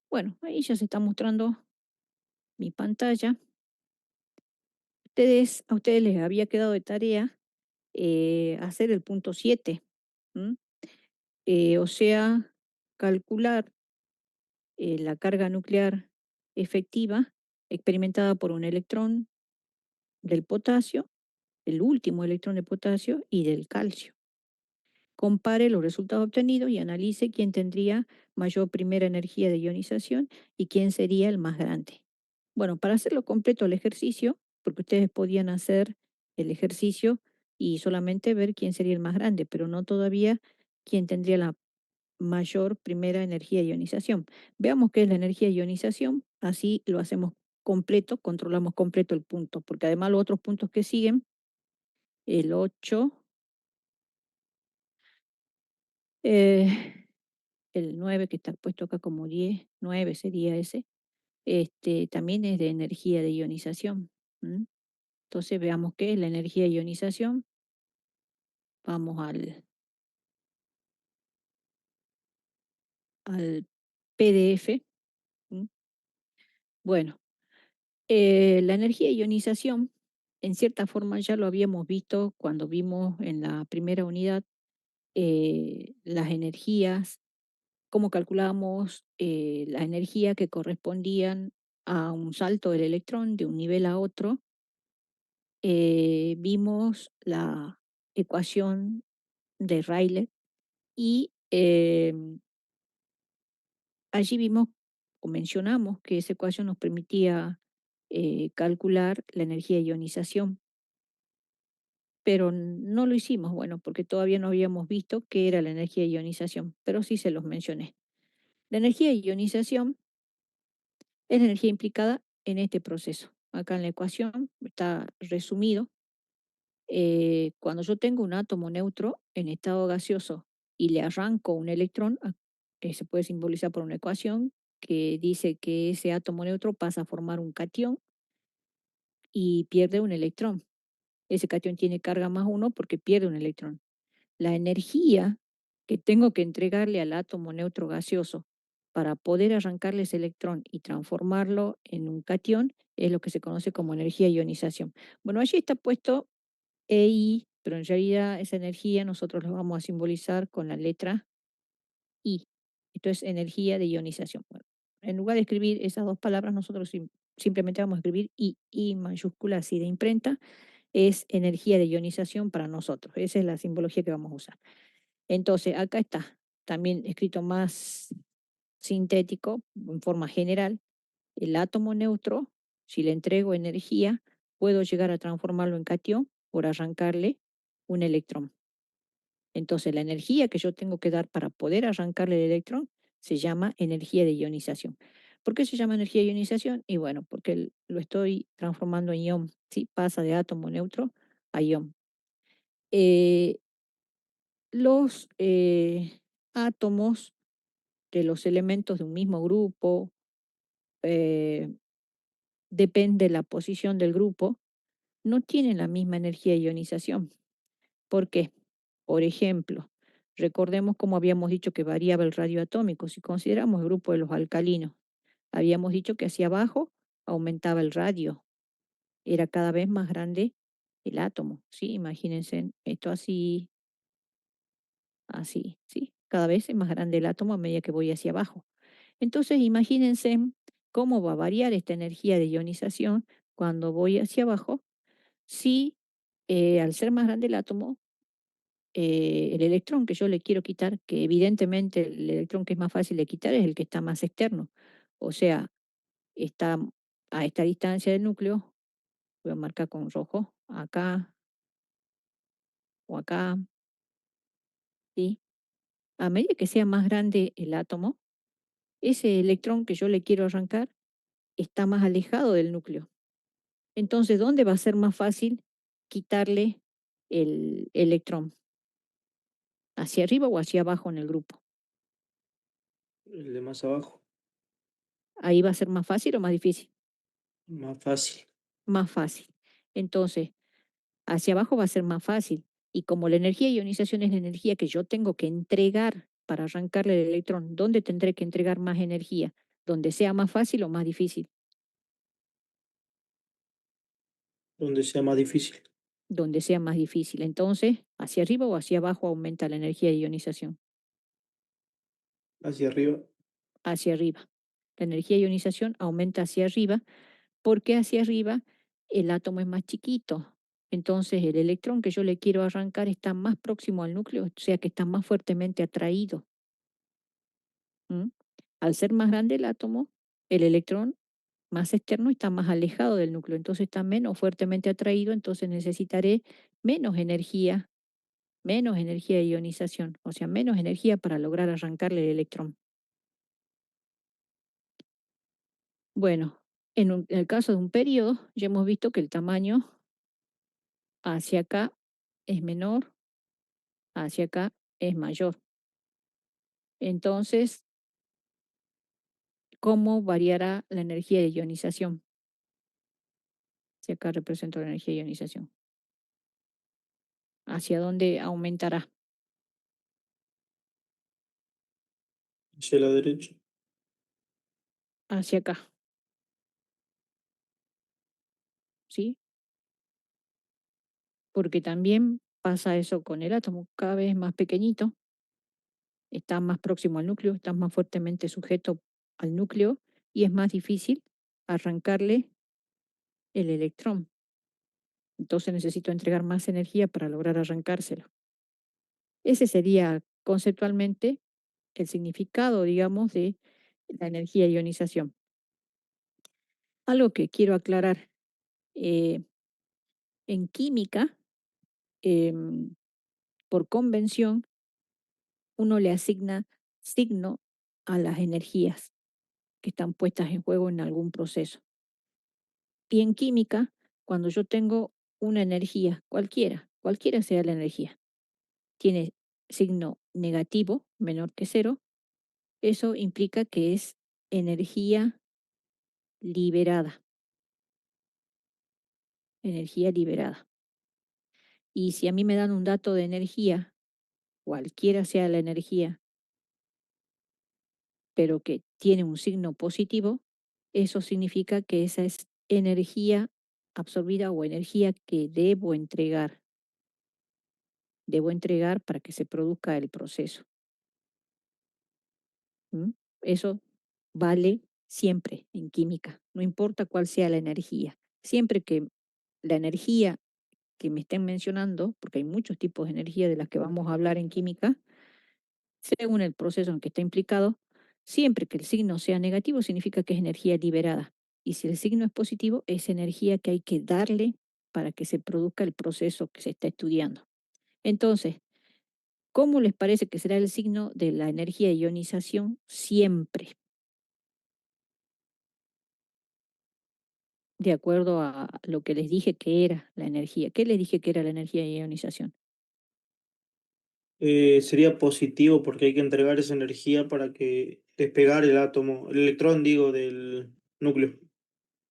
Bueno, ahí ya se está mostrando mi pantalla. A ustedes les había quedado de tarea hacer el punto 7, ¿m? O sea, calcular la carga nuclear efectiva experimentada por un electrón del potasio, el último electrón de potasio y del calcio. Compare los resultados obtenidos y analice quién tendría mayor primera energía de ionización y quién sería el más grande. Bueno, para hacerlo completo el ejercicio, porque ustedes podían hacer el ejercicio y solamente ver quién sería el más grande, pero no todavía quién tendría la mayor primera energía de ionización. Veamos qué es la energía de ionización, así lo hacemos completo, controlamos completo el punto, porque además los otros puntos que siguen, el 8, el 9 que está puesto acá como 10, 9 sería ese, también es de energía de ionización. ¿M? Entonces veamos qué es la energía de ionización. Vamos al PDF. ¿M? Bueno, la energía de ionización, en cierta forma ya lo habíamos visto cuando vimos en la primera unidad las energías, cómo calculábamos la energía que correspondían a un salto del electrón de un nivel a otro. Vimos la ecuación de Rayleigh y allí vimos o mencionamos que esa ecuación nos permitía calcular la energía de ionización, pero no lo hicimos, bueno, porque todavía no habíamos visto qué era la energía de ionización, pero sí se los mencioné. La energía de ionización es la energía implicada en este proceso. Acá en la ecuación está resumido. Cuando yo tengo un átomo neutro en estado gaseoso y le arranco un electrón, que se puede simbolizar por una ecuación que dice que ese átomo neutro pasa a formar un catión y pierde un electrón. Ese catión tiene carga +1 porque pierde un electrón. La energía que tengo que entregarle al átomo neutro gaseoso para poder arrancarle ese electrón y transformarlo en un catión es lo que se conoce como energía de ionización. Bueno, allí está puesto EI, pero en realidad esa energía nosotros la vamos a simbolizar con la letra I. Esto es energía de ionización. Bueno, en lugar de escribir esas dos palabras, nosotros simplemente vamos a escribir I mayúscula así de imprenta, es energía de ionización para nosotros. Esa es la simbología que vamos a usar. Entonces, acá está, también escrito más sintético, en forma general, el átomo neutro, si le entrego energía, puedo llegar a transformarlo en catión por arrancarle un electrón. Entonces, la energía que yo tengo que dar para poder arrancarle el electrón se llama energía de ionización. ¿Por qué se llama energía de ionización? Y bueno, porque lo estoy transformando en ion, ¿sí? Pasa de átomo neutro a ion. Eh, los átomos de los elementos de un mismo grupo, eh, depende de la posición del grupo, no tienen la misma energía de ionización. ¿Por qué? Por ejemplo, recordemos cómo habíamos dicho que variaba el radio atómico. Si consideramos el grupo de los alcalinos, habíamos dicho que hacia abajo aumentaba el radio, era cada vez más grande el átomo, ¿sí? Imagínense esto así, así, ¿sí? Cada vez es más grande el átomo a medida que voy hacia abajo. Entonces, imagínense cómo va a variar esta energía de ionización cuando voy hacia abajo si al ser más grande el átomo, el electrón que yo le quiero quitar, que evidentemente el electrón que es más fácil de quitar es el que está más externo, o sea, está a esta distancia del núcleo, voy a marcar con rojo, acá o acá, ¿sí? A medida que sea más grande el átomo, ese electrón que yo le quiero arrancar está más alejado del núcleo. Entonces, ¿dónde va a ser más fácil quitarle el electrón? ¿Hacia arriba o hacia abajo en el grupo? El de más abajo, Ahí va a ser más fácil o más difícil. más fácil. Más fácil. Entonces, hacia abajo va a ser más fácil. Y como la energía de ionización es la energía que yo tengo que entregar para arrancarle el electrón, ¿dónde tendré que entregar más energía? donde sea más fácil o más difícil, donde sea más difícil. donde sea más difícil. Entonces, hacia arriba o hacia abajo aumenta la energía de ionización, Hacia arriba. hacia arriba. La energía de ionización aumenta hacia arriba porque hacia arriba el átomo es más chiquito. Entonces, el electrón que yo le quiero arrancar está más próximo al núcleo, o sea que está más fuertemente atraído. ¿M? Al ser más grande el átomo, el electrón más externo está más alejado del núcleo, entonces está menos fuertemente atraído, entonces necesitaré menos energía de ionización, o sea, menos energía para lograr arrancarle el electrón. Bueno, en el caso de un periodo, ya hemos visto que el tamaño hacia acá es menor, hacia acá es mayor. Entonces, ¿cómo variará la energía de ionización? Si acá represento la energía de ionización. ¿Hacia dónde aumentará? Hacia la derecha. Hacia acá, ¿sí? Porque también pasa eso con el átomo, cada vez más pequeñito, está más próximo al núcleo, está más fuertemente sujeto al núcleo y es más difícil arrancarle el electrón. Entonces necesito entregar más energía para lograr arrancárselo. Ese sería conceptualmente el significado, digamos, de la energía de ionización. Algo que quiero aclarar, eh, en química, em, por convención, uno le asigna signo a las energías que están puestas en juego en algún proceso. Y en química, cuando yo tengo una energía, cualquiera sea la energía, tiene signo negativo, menor que cero, eso implica que es energía liberada, energía liberada. Y si a mí me dan un dato de energía, cualquiera sea la energía, pero que tiene un signo positivo, eso significa que esa es energía absorbida o energía que debo entregar para que se produzca el proceso. ¿M? Eso vale siempre en química, no importa cuál sea la energía. Siempre que la energía que me estén mencionando, porque hay muchos tipos de energía de las que vamos a hablar en química, según el proceso en que está implicado, siempre que el signo sea negativo significa que es energía liberada. Y si el signo es positivo, es energía que hay que darle para que se produzca el proceso que se está estudiando. Entonces, ¿cómo les parece que será el signo de la energía de ionización siempre? De acuerdo a lo que les dije que era la energía. ¿Qué les dije que era la energía de ionización? Sería positivo porque hay que entregar esa energía para que despegar el átomo, el electrón, digo, del núcleo.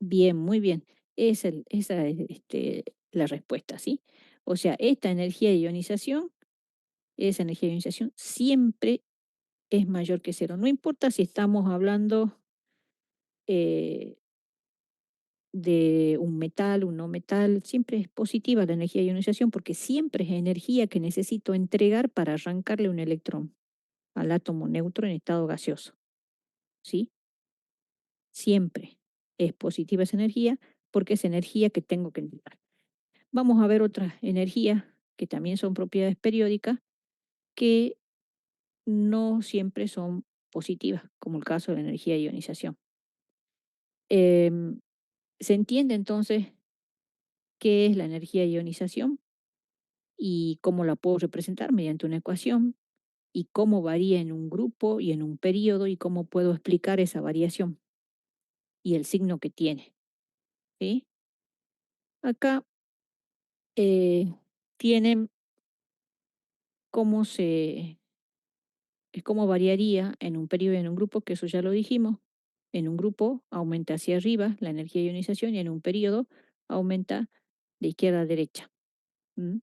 Bien, muy bien. Esa es la respuesta, ¿sí? O sea, esta energía de ionización, esa energía de ionización siempre es mayor que cero. No importa si estamos hablando eh, de un metal, un no metal, siempre es positiva la energía de ionización porque siempre es energía que necesito entregar para arrancarle un electrón al átomo neutro en estado gaseoso, ¿sí? Siempre es positiva esa energía porque es energía que tengo que entregar. Vamos a ver otras energías que también son propiedades periódicas que no siempre son positivas, como el caso de la energía de ionización. Em, ¿Se entiende entonces qué es la energía de ionización y cómo la puedo representar mediante una ecuación y cómo varía en un grupo y en un periodo y cómo puedo explicar esa variación y el signo que tiene? ¿Sí? Acá eh, tienen cómo es cómo variaría en un periodo y en un grupo, que eso ya lo dijimos. En un grupo aumenta hacia arriba la energía de ionización y en un periodo aumenta de izquierda a derecha. ¿M?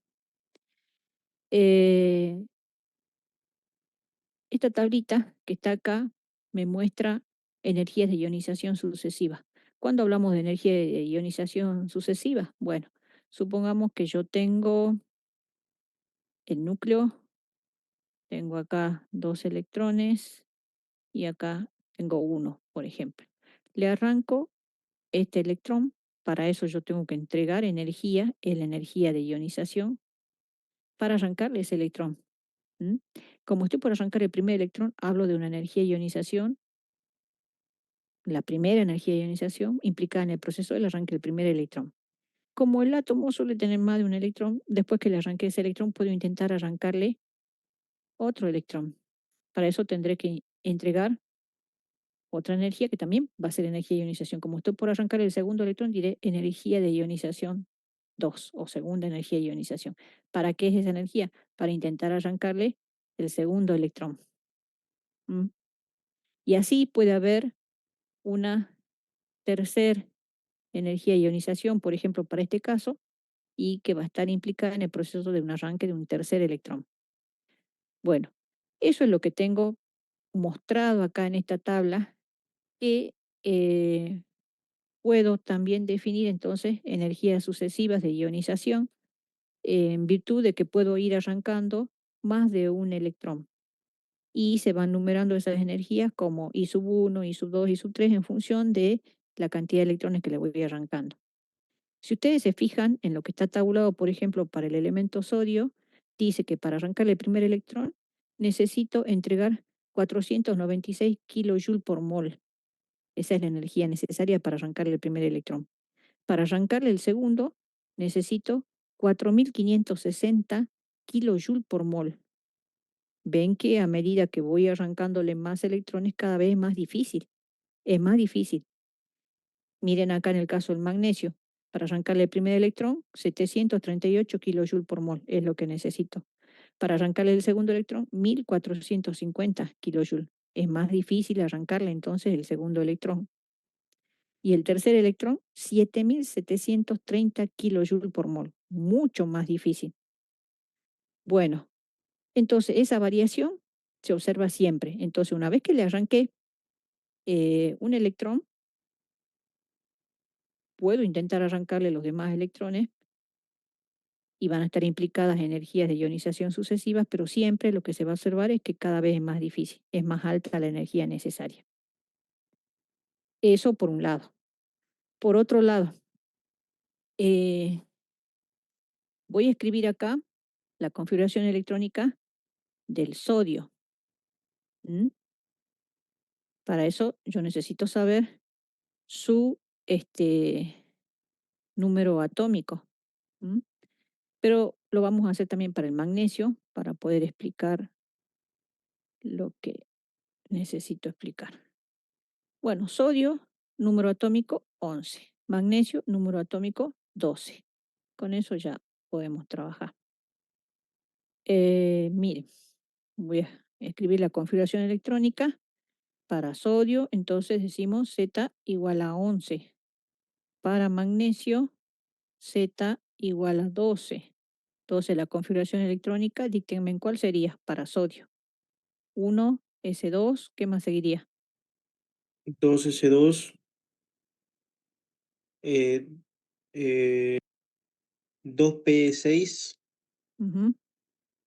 Esta tablita que está acá me muestra energías de ionización sucesiva. ¿Cuándo hablamos de energía de ionización sucesiva? Bueno, supongamos que yo tengo el núcleo, tengo acá dos electrones y acá tengo uno, por ejemplo. Le arranco este electrón, para eso yo tengo que entregar energía, es la energía de ionización, para arrancarle ese electrón. ¿M? Como estoy por arrancar el primer electrón, hablo de una energía de ionización, la primera energía de ionización implicada en el proceso del arranque del primer electrón. Como el átomo suele tener más de un electrón, después que le arranque ese electrón, puedo intentar arrancarle otro electrón. Para eso tendré que entregar otra energía que también va a ser energía de ionización. Como estoy por arrancar el segundo electrón, diré energía de ionización 2 o segunda energía de ionización. ¿Para qué es esa energía? Para intentar arrancarle el segundo electrón. ¿M? Y así puede haber una tercera energía de ionización, por ejemplo, para este caso, y que va a estar implicada en el proceso de un arranque de un tercer electrón. Bueno, eso es lo que tengo mostrado acá en esta tabla, que eh, puedo también definir entonces energías sucesivas de ionización en virtud de que puedo ir arrancando más de un electrón. Y se van numerando esas energías como I sub 1, I sub 2, I sub 3 en función de la cantidad de electrones que le voy arrancando. Si ustedes se fijan en lo que está tabulado, por ejemplo, para el elemento sodio, dice que para arrancar el primer electrón necesito entregar 496 kilojoules por mol. Esa es la energía necesaria para arrancarle el primer electrón. Para arrancarle el segundo, necesito 4560 kilojoules por mol. Ven que a medida que voy arrancándole más electrones, cada vez es más difícil. Es más difícil. Miren acá en el caso del magnesio. Para arrancarle el primer electrón, 738 kilojoules por mol es lo que necesito. Para arrancarle el segundo electrón, 1450 kilojoules. Es más difícil arrancarle entonces el segundo electrón. Y el tercer electrón, 7730 kilojoules por mol. Mucho más difícil. Bueno, entonces esa variación se observa siempre. Entonces, una vez que le arranqué un electrón, puedo intentar arrancarle los demás electrones y van a estar implicadas energías de ionización sucesivas, pero siempre lo que se va a observar es que cada vez es más difícil, es más alta la energía necesaria. Eso por un lado. Por otro lado, eh, voy a escribir acá la configuración electrónica del sodio. ¿M? Para eso yo necesito saber su número atómico. ¿M? Pero lo vamos a hacer también para el magnesio, para poder explicar lo que necesito explicar. Bueno, sodio, número atómico 11. Magnesio, número atómico 12. Con eso ya podemos trabajar. Miren, voy a escribir la configuración electrónica para sodio, entonces decimos Z igual a 11. Para magnesio, Z igual a 12. Entonces la configuración electrónica, díctenme en cuál sería para sodio. 1, S2, ¿qué más seguiría? 2S2, eh, eh, 2P6 Ujú.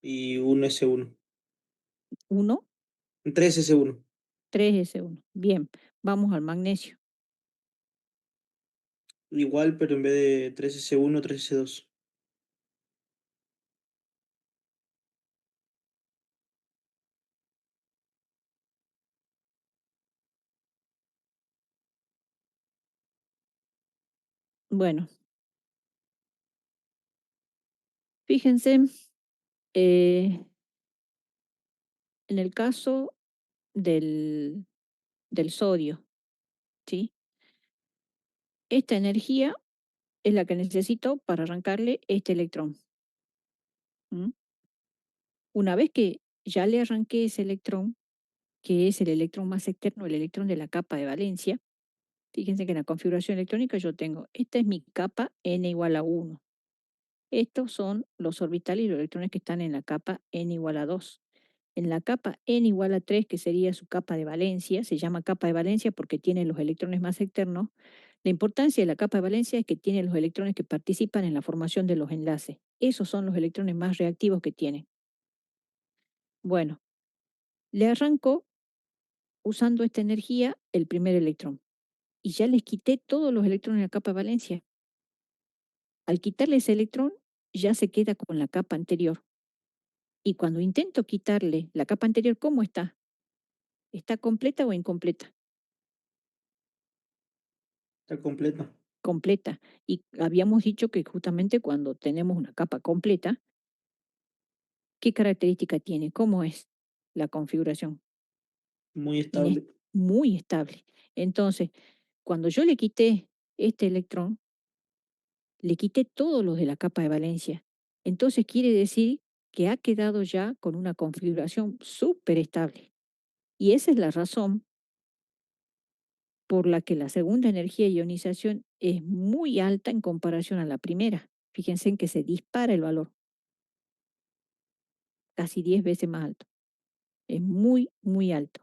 y 1S1. 1, 3S1. 3S1. Bien, vamos al magnesio. Igual, pero en vez de 3S1, 3S2. Bueno, fíjense, eh, en el caso del, del sodio, ¿sí? Esta energía es la que necesito para arrancarle este electrón. ¿M? Una vez que ya le arranqué ese electrón, que es el electrón más externo, el electrón de la capa de valencia, fíjense que en la configuración electrónica yo tengo, esta es mi capa n igual a 1. Estos son los orbitales y los electrones que están en la capa n igual a 2. en la capa n igual a 3, que sería su capa de valencia, se llama capa de valencia porque tiene los electrones más externos. La importancia de la capa de valencia es que tiene los electrones que participan en la formación de los enlaces. Esos son los electrones más reactivos que tiene. Bueno, le arranco usando esta energía el primer electrón y ya les quité todos los electrones de la capa de valencia. Al quitarle ese electrón, ya se queda con la capa anterior. Y cuando intento quitarle la capa anterior, ¿cómo está? ¿Está completa o incompleta? Está completa. Completa. Y habíamos dicho que justamente cuando tenemos una capa completa, ¿qué característica tiene? ¿Cómo es la configuración? Muy Ines- estable. Muy estable. Entonces, cuando yo le quité este electrón, le quité todos los de la capa de valencia. Entonces quiere decir que ha quedado ya con una configuración súper estable. Y esa es la razón por la que la segunda energía de ionización es muy alta en comparación a la primera. Fíjense en que se dispara el valor, casi 10 veces más alto. Es muy, muy alto.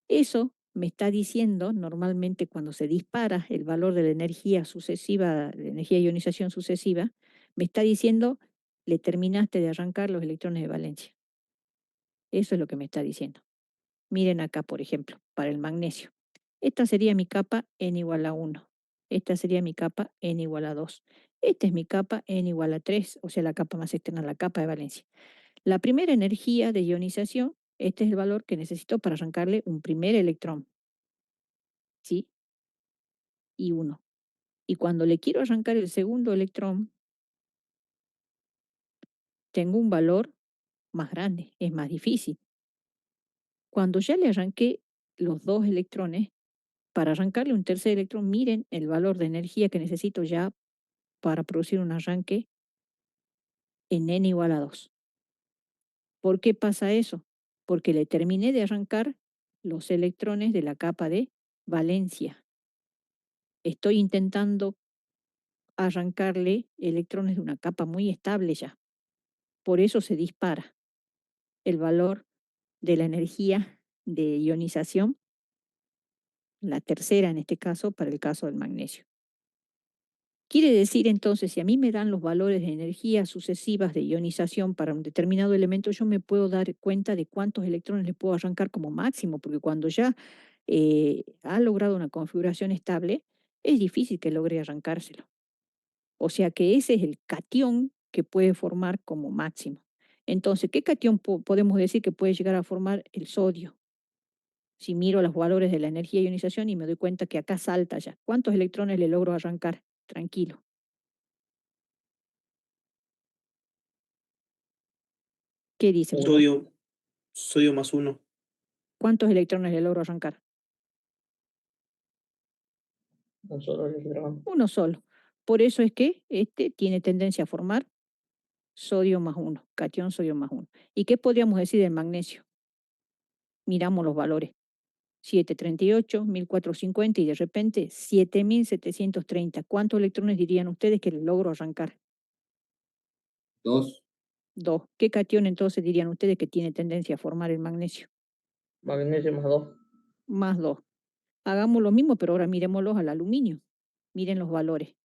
Eso me está diciendo, normalmente cuando se dispara el valor de la energía sucesiva, de energía de ionización sucesiva, me está diciendo, le terminaste de arrancar los electrones de valencia. Eso es lo que me está diciendo. Miren acá, por ejemplo, para el magnesio. Esta sería mi capa n igual a 1. Esta sería mi capa n igual a 2. Esta es mi capa n igual a 3, o sea, la capa más externa, la capa de valencia. La primera energía de ionización, este es el valor que necesito para arrancarle un primer electrón, ¿sí? Y 1. Y cuando le quiero arrancar el segundo electrón, tengo un valor más grande, es más difícil. Cuando ya le arranqué los dos electrones, para arrancarle un tercer electrón, miren el valor de energía que necesito ya para producir un arranque en n igual a 2. ¿Por qué pasa eso? Porque le terminé de arrancar los electrones de la capa de valencia. Estoy intentando arrancarle electrones de una capa muy estable ya. Por eso se dispara el valor de la energía de ionización, la tercera en este caso, para el caso del magnesio. Quiere decir entonces, si a mí me dan los valores de energía sucesivas de ionización para un determinado elemento, yo me puedo dar cuenta de cuántos electrones le puedo arrancar como máximo, porque cuando ya ha logrado una configuración estable, es difícil que logre arrancárselo. O sea que ese es el catión que puede formar como máximo. Entonces, ¿qué catión podemos decir que puede llegar a formar el sodio? Si miro los valores de la energía de ionización y me doy cuenta que acá salta ya. ¿Cuántos electrones le logro arrancar? Tranquilo. ¿Qué dicen? Uno, Sodio más uno. ¿Cuántos electrones le logro arrancar? un solo electrón. Uno solo. Por eso es que este tiene tendencia a formar sodio más uno, catión sodio más uno. ¿Y qué podríamos decir del magnesio? Miramos los valores. 738, 1450 y de repente 7730. ¿Cuántos electrones dirían ustedes que le logro arrancar? Dos, Dos. ¿Qué catión entonces dirían ustedes que tiene tendencia a formar el magnesio? magnesio más dos. Más dos. Hagamos lo mismo, pero ahora miremoslos al aluminio. Miren los valores.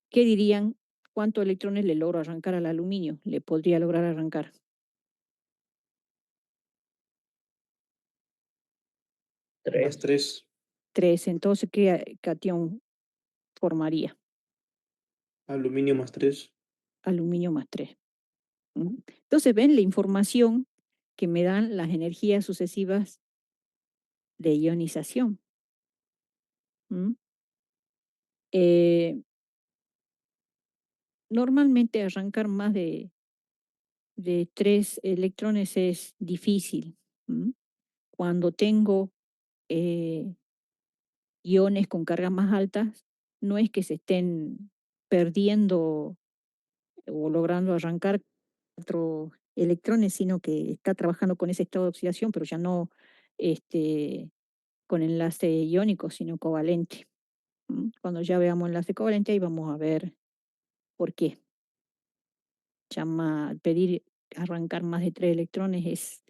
¿Qué dirían? ¿Cuántos electrones le logro arrancar al aluminio? Le podría lograr arrancar Más Tres, tres. 3. Entonces, ¿qué catión formaría? Aluminio más tres. Aluminio más 3. Entonces, ven la información que me dan las energías sucesivas de ionización. ¿Mm? Eh, Normalmente arrancar más de 3 electrones es difícil. ¿Mm? Cuando tengo eh, iones con cargas más altas, no es que se estén perdiendo o logrando arrancar 4 electrones, sino que está trabajando con ese estado de oxidación, pero ya no este, con enlace iónico, sino covalente. Cuando ya veamos enlace covalente, ahí vamos a ver por qué. Llama, pedir arrancar más de 3 electrones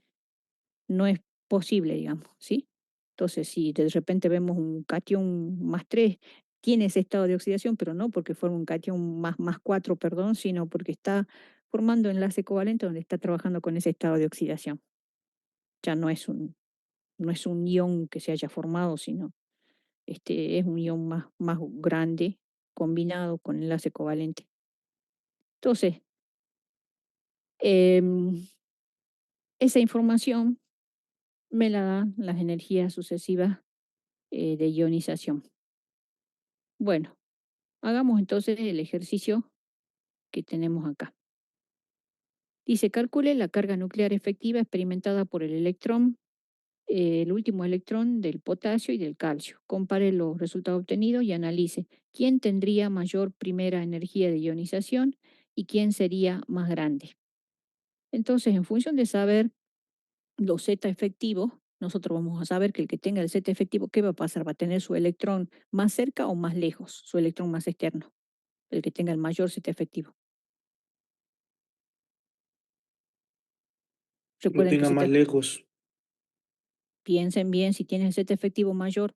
no es posible, digamos, ¿sí? Entonces, si de repente vemos un cation más 3 tiene ese estado de oxidación, pero no porque forma un cation más 4, perdón, sino porque está formando enlace covalente donde está trabajando con ese estado de oxidación. Ya no es un ion que se haya formado, sino es un ion más grande combinado con enlace covalente. Entonces, em, esa información me la dan las energías sucesivas de ionización. Bueno, hagamos entonces el ejercicio que tenemos acá. Dice, calcule la carga nuclear efectiva experimentada por el electrón, el último electrón del potasio y del calcio. Compare los resultados obtenidos y analice quién tendría mayor primera energía de ionización y quién sería más grande. Entonces, en función de saber los Z efectivos, nosotros vamos a saber que el que tenga el Z efectivo, ¿qué va a pasar? Va a tener su electrón más cerca o más lejos, su electrón más externo, el que tenga el mayor Z efectivo. Lo Recuerden que tenga más lejos. piensen bien si tiene el Z efectivo mayor,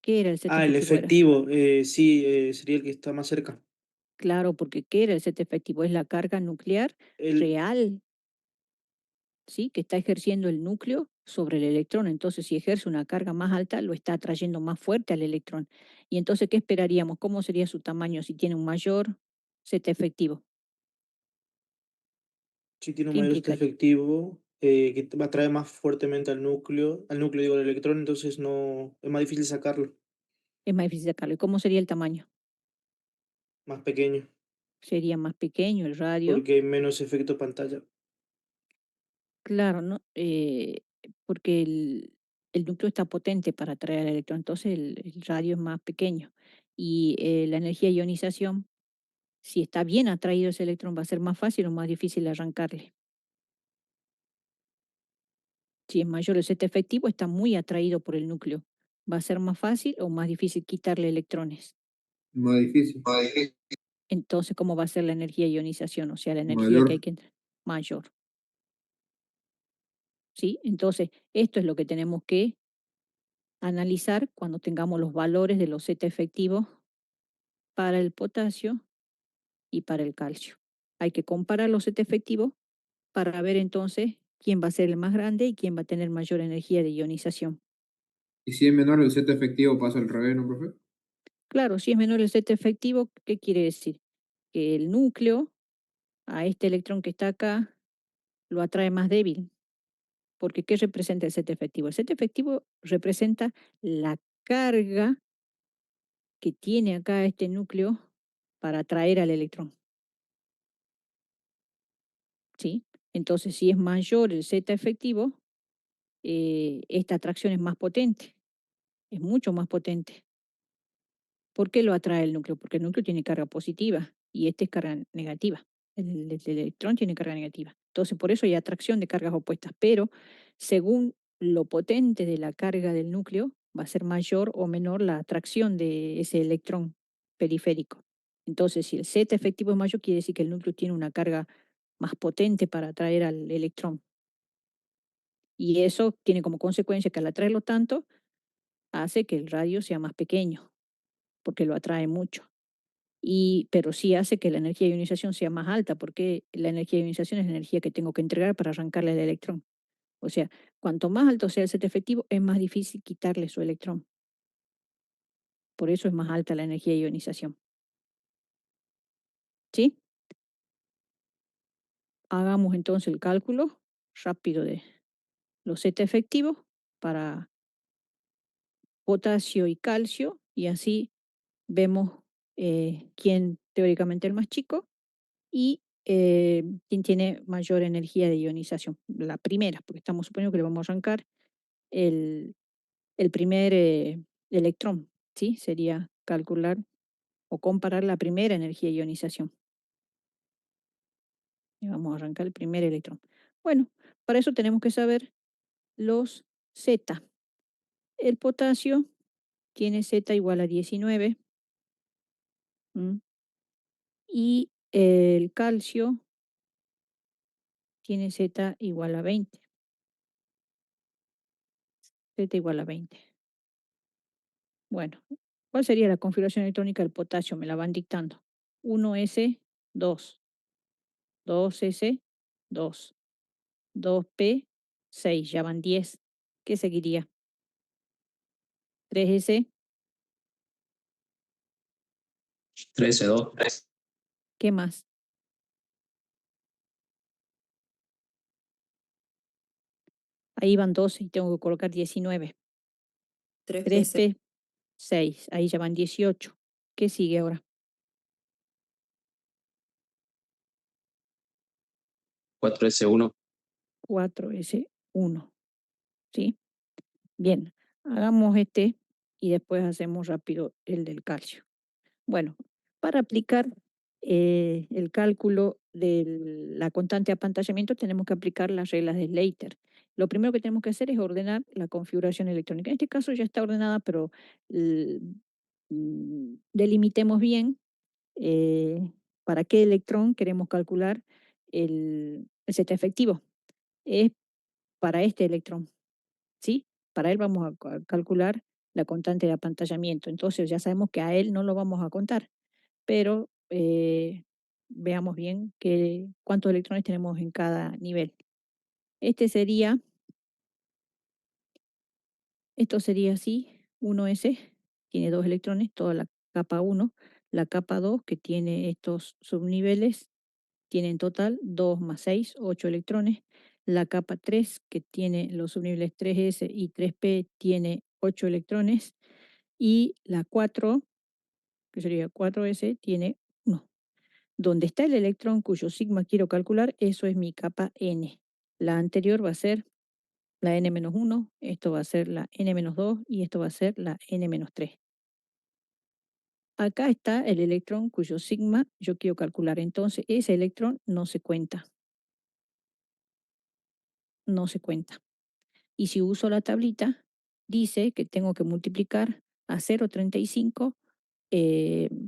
¿qué era el Z Ah, el efectivo? Era, efectivo, sí, sería el que está más cerca. claro, porque ¿qué era el Z efectivo? Es la carga nuclear El, real, ¿sí? Que está ejerciendo el núcleo sobre el electrón. Entonces, si ejerce una carga más alta, lo está atrayendo más fuerte al electrón. Y entonces, ¿qué esperaríamos? ¿Cómo sería su tamaño si tiene un mayor Z efectivo? si tiene un ¿Qué mayor este implicaría? efectivo, que va a atraer más fuertemente al núcleo digo, al electrón, entonces no, es más difícil sacarlo, Es más difícil sacarlo. ¿Y cómo sería el tamaño? más pequeño, Sería más pequeño el radio. porque hay menos efecto pantalla. Claro, ¿no? Porque el núcleo está potente para atraer al electrón, entonces el radio es más pequeño. Y la energía de ionización, si está bien atraído ese electrón, va a ser más fácil o más difícil arrancarle. Si es mayor el Z efectivo, está muy atraído por el núcleo. Va a ser más fácil o más difícil quitarle electrones. Más difícil, Entonces, ¿cómo va a ser la energía de ionización? O sea, la energía que hay mayor. que entrar mayor. ¿Sí? Entonces, esto es lo que tenemos que analizar cuando tengamos los valores de los Z efectivos para el potasio y para el calcio. Hay que comparar los Z efectivos para ver entonces quién va a ser el más grande y quién va a tener mayor energía de ionización. Y si es menor el Z efectivo, pasa al revés, ¿no, profe? Claro, si es menor el Z efectivo, ¿qué quiere decir? Que el núcleo a este electrón que está acá lo atrae más débil. Porque ¿qué representa el Z efectivo? El Z efectivo representa la carga que tiene acá este núcleo para atraer al electrón. ¿Sí? Entonces, si es mayor el Z efectivo, esta atracción es más potente, es mucho más potente. ¿Por qué lo atrae el núcleo? Porque el núcleo tiene carga positiva y este es carga negativa. El electrón tiene carga negativa. Entonces, por eso hay atracción de cargas opuestas, pero según lo potente de la carga del núcleo, va a ser mayor o menor la atracción de ese electrón periférico. Entonces, si el Z efectivo es mayor, quiere decir que el núcleo tiene una carga más potente para atraer al electrón. Y eso tiene como consecuencia que al atraerlo tanto, hace que el radio sea más pequeño, porque lo atrae mucho. Pero sí hace que la energía de ionización sea más alta, porque la energía de ionización es la energía que tengo que entregar para arrancarle el electrón. O sea, cuanto más alto sea el Z efectivo, es más difícil quitarle su electrón. Por eso es más alta la energía de ionización. ¿Sí? Hagamos entonces el cálculo rápido de los Z efectivos para potasio y calcio, y así vemos quién teóricamente es el más chico y quién tiene mayor energía de ionización. La primera, porque estamos suponiendo que le vamos a arrancar el, el primer electrón, ¿sí? Sería calcular o comparar la primera energía de ionización. Y vamos a arrancar el primer electrón. Bueno, para eso tenemos que saber los Z. El potasio tiene Z igual a 19. ¿M? Y el calcio tiene Z igual a 20. Z igual a 20. Bueno, ¿cuál sería la configuración electrónica del potasio? Me la van dictando. 1S, 2. 2S, 2. 2P, 6. Ya van 10. ¿Qué seguiría? 3S, 13-2. ¿qué más? Ahí van 12 y tengo que colocar 19. 3P6. 3P, 6. Ahí ya van 18. ¿Qué sigue ahora? 4S1. 4S1. ¿Sí? Bien, hagamos este y después hacemos rápido el del calcio. Bueno, para aplicar el cálculo de la constante de apantallamiento tenemos que aplicar las reglas de Slater. Lo primero que tenemos que hacer es ordenar la configuración electrónica. En este caso ya está ordenada, pero delimitemos bien para qué electrón queremos calcular el Z efectivo. Es para este electrón, ¿sí? Para él vamos a calcular la constante de apantallamiento. Entonces ya sabemos que a él no lo vamos a contar, pero veamos bien cuántos electrones tenemos en cada nivel. Esto sería así, 1S, tiene 2 electrones, toda la capa 1, la capa 2 que tiene estos subniveles, tiene en total 2 más 6, 8 electrones. La capa 3, que tiene los subniveles 3S y 3P, tiene 8 electrones. Y la 4, que sería 4S, tiene 1. Donde está el electrón cuyo sigma quiero calcular, eso es mi capa N. La anterior va a ser la N-1, esto va a ser la N-2 y esto va a ser la N-3. Acá está el electrón cuyo sigma yo quiero calcular. Entonces, ese electrón no se cuenta. No se cuenta. Y si uso la tablita, dice que tengo que multiplicar a 0,35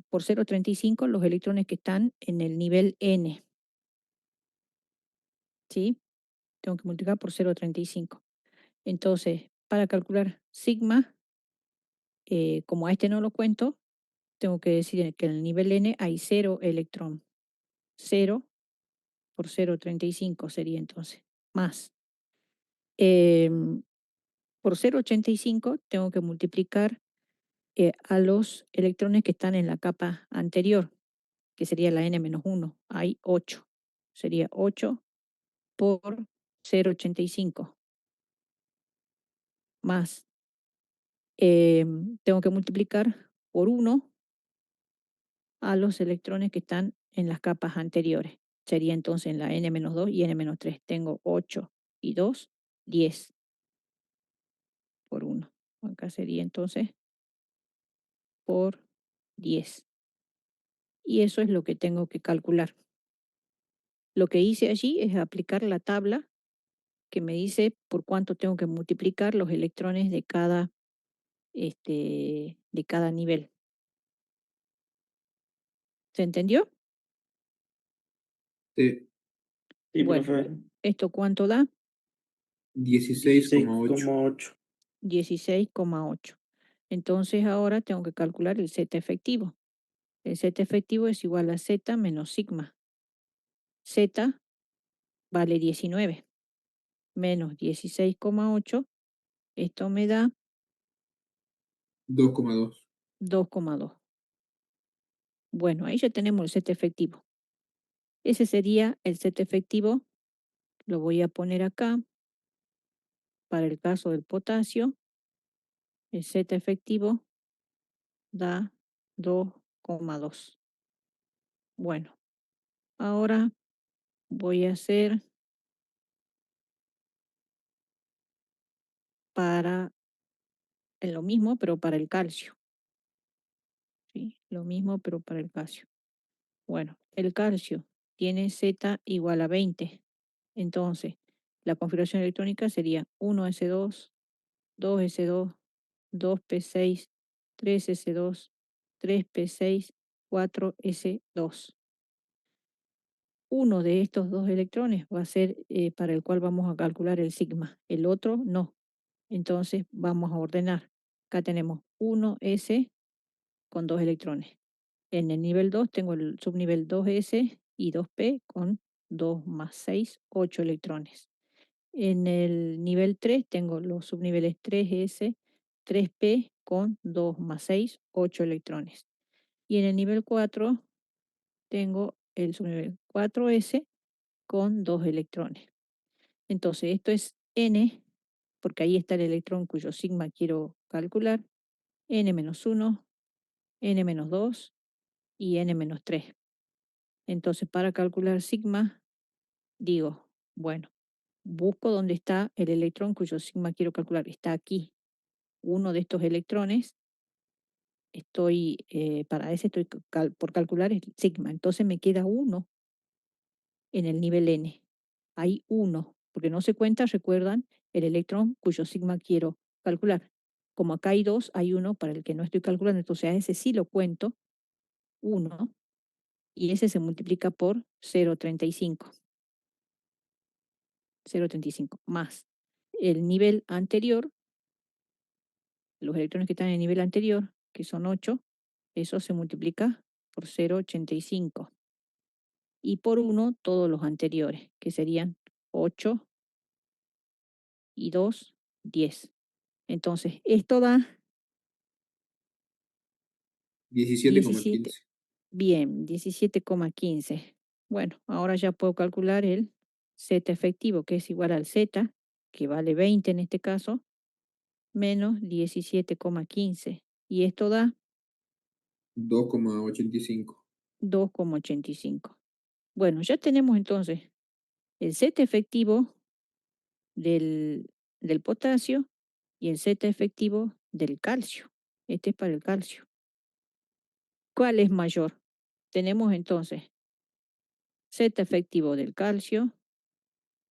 por 0,35 los electrones que están en el nivel N. ¿Sí? Tengo que multiplicar por 0,35. Entonces, para calcular sigma, como a este no lo cuento, tengo que decir que en el nivel N hay 0 electrón. 0 por 0,35 sería entonces. Más. Por 0,85 tengo que multiplicar a los electrones que están en la capa anterior, que sería la N-1. Hay 8. Sería 8 por 0,85. Más. Tengo que multiplicar por 1 a los electrones que están en las capas anteriores. Sería entonces en la N-2 y N-3. Tengo 8 y 2, 10 por 1. Acá sería entonces por 10. Y eso es lo que tengo que calcular. Lo que hice allí es aplicar la tabla que me dice por cuánto tengo que multiplicar los electrones de cada nivel. ¿Se entendió? Sí, Sí, Bueno, profe. ¿esto cuánto da? 16,8. 16,8. 16,8. Entonces ahora tengo que calcular el Z efectivo. El Z efectivo es igual a Z menos sigma. Z vale 19 menos 16,8. Esto me da 2,2. 2,2. Bueno, ahí ya tenemos el Z efectivo. Ese sería el Z efectivo. Lo voy a poner acá para el caso del potasio. El Z efectivo da 2,2. Bueno, ahora voy a hacer para lo mismo, pero para el calcio. ¿Sí? Lo mismo, pero para el calcio. Bueno, el calcio tiene Z igual a 20. Entonces, la configuración electrónica sería 1S2, 2S2, 2P6, 3S2, 3P6, 4S2. uno de estos dos electrones va a ser para el cual vamos a calcular el sigma, el otro no. Entonces vamos a ordenar. Acá tenemos 1s con dos electrones. En el nivel 2 tengo el subnivel 2s y 2p con 2 más 6, 8 electrones. En el nivel 3 tengo los subniveles 3s, 3p con 2 más 6, 8 electrones. Y en el nivel 4 tengo el subnivel 4s con 2 electrones. Entonces esto es n, porque ahí está el electrón cuyo sigma quiero calcular, n-1, n-2 y n-3. Entonces para calcular sigma digo, bueno, busco dónde está el electrón cuyo sigma quiero calcular. Está aquí. Uno de estos electrones, para ese estoy por calcular el sigma. Entonces me queda uno en el nivel n. Hay uno, porque no se cuenta, recuerdan, el electrón cuyo sigma quiero calcular. Como acá hay dos, hay uno para el que no estoy calculando, entonces a ese sí lo cuento, uno, y ese se multiplica por 0,35. 0,35 más el nivel anterior, los electrones que están en el nivel anterior, que son 8, eso se multiplica por 0,85. Y por 1 todos los anteriores, que serían 8 y 2, 10. Entonces, esto da 17. 17,15. Bien, 17,15. Bueno, ahora ya puedo calcular el Z efectivo, que es igual al Z, que vale 20 en este caso, menos 17,15. Y esto da 2,85. 2,85. Bueno, ya tenemos entonces el Z efectivo del, del potasio y el Z efectivo del calcio. Este es para el calcio. ¿Cuál es mayor? Tenemos entonces Z efectivo del calcio,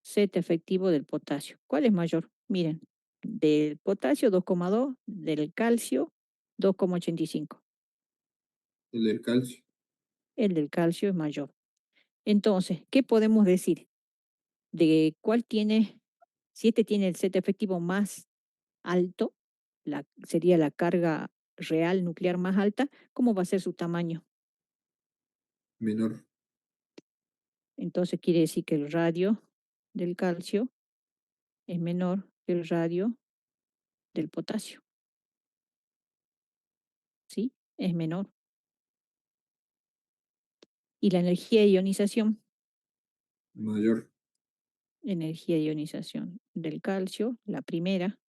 Z efectivo del potasio. ¿Cuál es mayor? Miren, del potasio 2,2, del calcio 2,85. El del calcio. El del calcio es mayor. Entonces, ¿qué podemos decir? De cuál tiene, si este tiene el Z efectivo más alto, sería la carga real nuclear más alta, ¿cómo va a ser su tamaño? Menor. Entonces quiere decir que el radio del calcio es menor que el radio del potasio, ¿sí? Es menor. Y la Mayor. energía de ionización del calcio, la primera,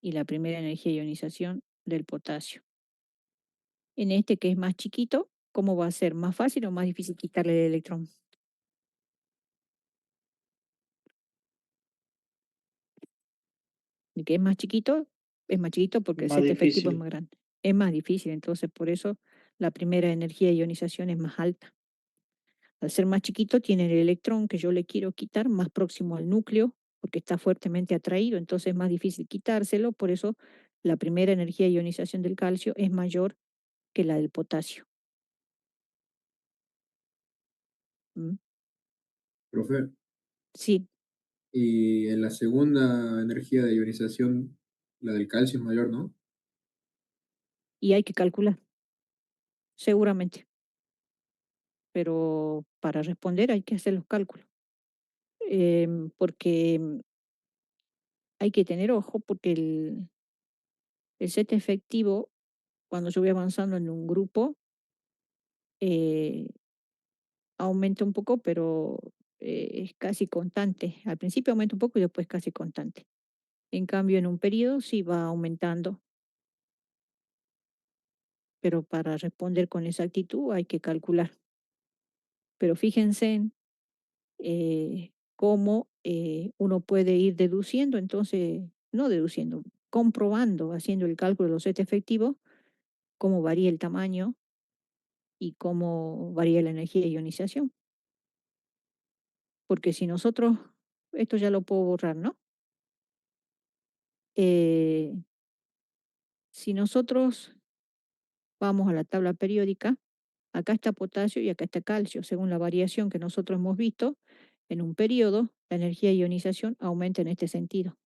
y la primera energía de ionización del potasio. En este que es más chiquito, ¿cómo va a ser? ¿Más fácil o más difícil quitarle el electrón? El que es más chiquito porque el Más set efectivo es difícil. más grande. Es más difícil, entonces por eso la primera energía de ionización es más alta. Al ser más chiquito, tiene el electrón que yo le quiero quitar más próximo al núcleo, porque está fuertemente atraído, entonces es más difícil quitárselo, por eso la primera energía de ionización del calcio es mayor que la del potasio. ¿Mm? Profe. Sí, Y en la segunda energía de ionización, la del calcio es mayor, ¿no? y hay que calcular, seguramente, pero para responder hay que hacer los cálculos, porque hay que tener ojo, porque el set efectivo, cuando yo voy avanzando en un grupo, eh, aumenta un poco, pero es casi constante. Al principio aumenta un poco y después casi constante. En cambio, en un periodo sí va aumentando, pero para responder con exactitud hay que calcular. Pero fíjense en cómo uno puede ir deduciendo, entonces, no deduciendo, comprobando, haciendo el cálculo de los set efectivos, cómo varía el tamaño y cómo varía la energía de ionización. Porque si nosotros, esto ya lo puedo borrar, ¿no? Si nosotros vamos a la tabla periódica, acá está potasio y acá está calcio. Según la variación que nosotros hemos visto, en un periodo, la energía de ionización aumenta en este sentido,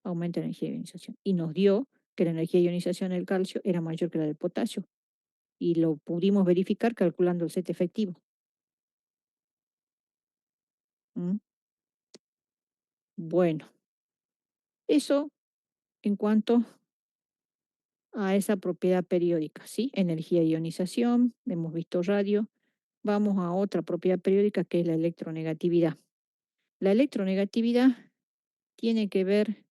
aumenta la energía de ionización. Y nos dio que la energía de ionización del calcio era mayor que la del potasio. Y lo pudimos verificar calculando el set efectivo. ¿Mm? Bueno, eso en cuanto a esa propiedad periódica, ¿sí? Energía de ionización, hemos visto radio. Vamos a otra propiedad periódica que es la electronegatividad. La electronegatividad tiene que ver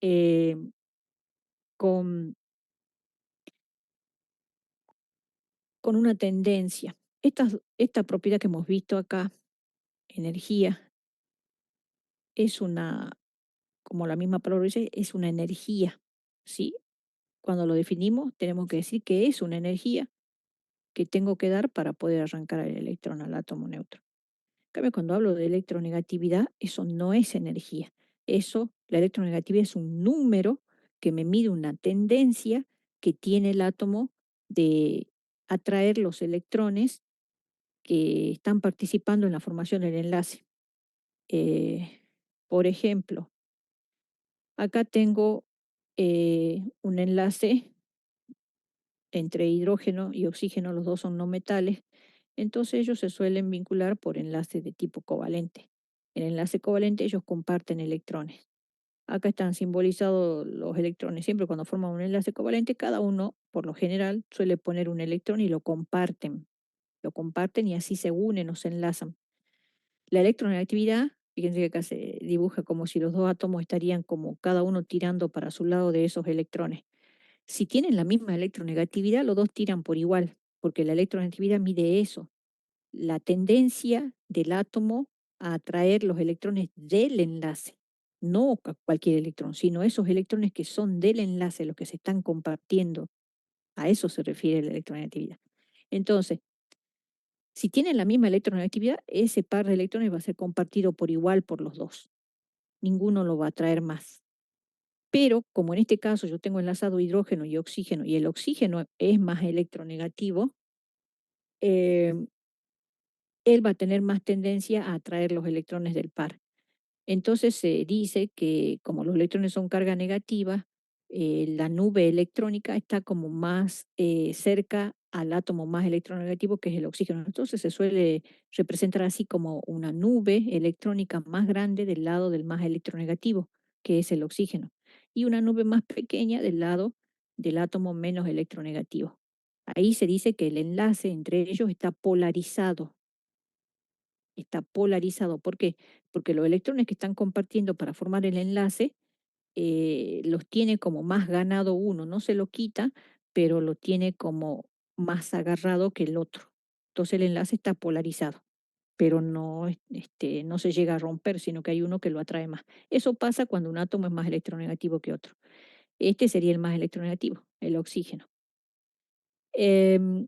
eh, con, con una tendencia. Esta propiedad que hemos visto acá, energía, es una, como la misma palabra dice, es una energía, ¿sí? Cuando lo definimos, tenemos que decir que es una energía que tengo que dar para poder arrancar el electrón al átomo neutro. En cambio, cuando hablo de electronegatividad, eso no es energía. Eso, la electronegatividad es un número que me mide una tendencia que tiene el átomo de atraer los electrones que están participando en la formación del enlace. Eh, por ejemplo, acá tengo un enlace entre hidrógeno y oxígeno, los dos son no metales, entonces ellos se suelen vincular por enlaces de tipo covalente. En el enlace covalente ellos comparten electrones. Acá están simbolizados los electrones. Siempre cuando forman un enlace covalente, cada uno, por lo general, suele poner un electrón y lo comparten. Lo comparten y así se unen o se enlazan. La electronegatividad, fíjense que acá se dibuja como si los dos átomos estarían como cada uno tirando para su lado de esos electrones. Si tienen la misma electronegatividad, los dos tiran por igual, porque la electronegatividad mide eso, la tendencia del átomo a atraer los electrones del enlace, no cualquier electrón, sino esos electrones que son del enlace, los que se están compartiendo. A eso se refiere la electronegatividad. Entonces, si tienen la misma electronegatividad, ese par de electrones va a ser compartido por igual por los dos. Ninguno lo va a atraer más. Pero como en este caso yo tengo enlazado hidrógeno y oxígeno y el oxígeno es más electronegativo, eh, él va a tener más tendencia a atraer los electrones del par. Entonces se dice que como los electrones son carga negativa, la nube electrónica está como más cerca al átomo más electronegativo que es el oxígeno. Entonces se suele representar así como una nube electrónica más grande del lado del más electronegativo, que es el oxígeno, y una nube más pequeña del lado del átomo menos electronegativo. Ahí se dice que el enlace entre ellos está polarizado. Está polarizado. ¿Por qué? Porque los electrones que están compartiendo para formar el enlace los tiene como más ganado uno, no se lo quita, pero lo tiene como más agarrado que el otro. Entonces el enlace está polarizado, pero no, no se llega a romper, sino que hay uno que lo atrae más. Eso pasa cuando un átomo es más electronegativo que otro. Este sería el más electronegativo, el oxígeno. Em,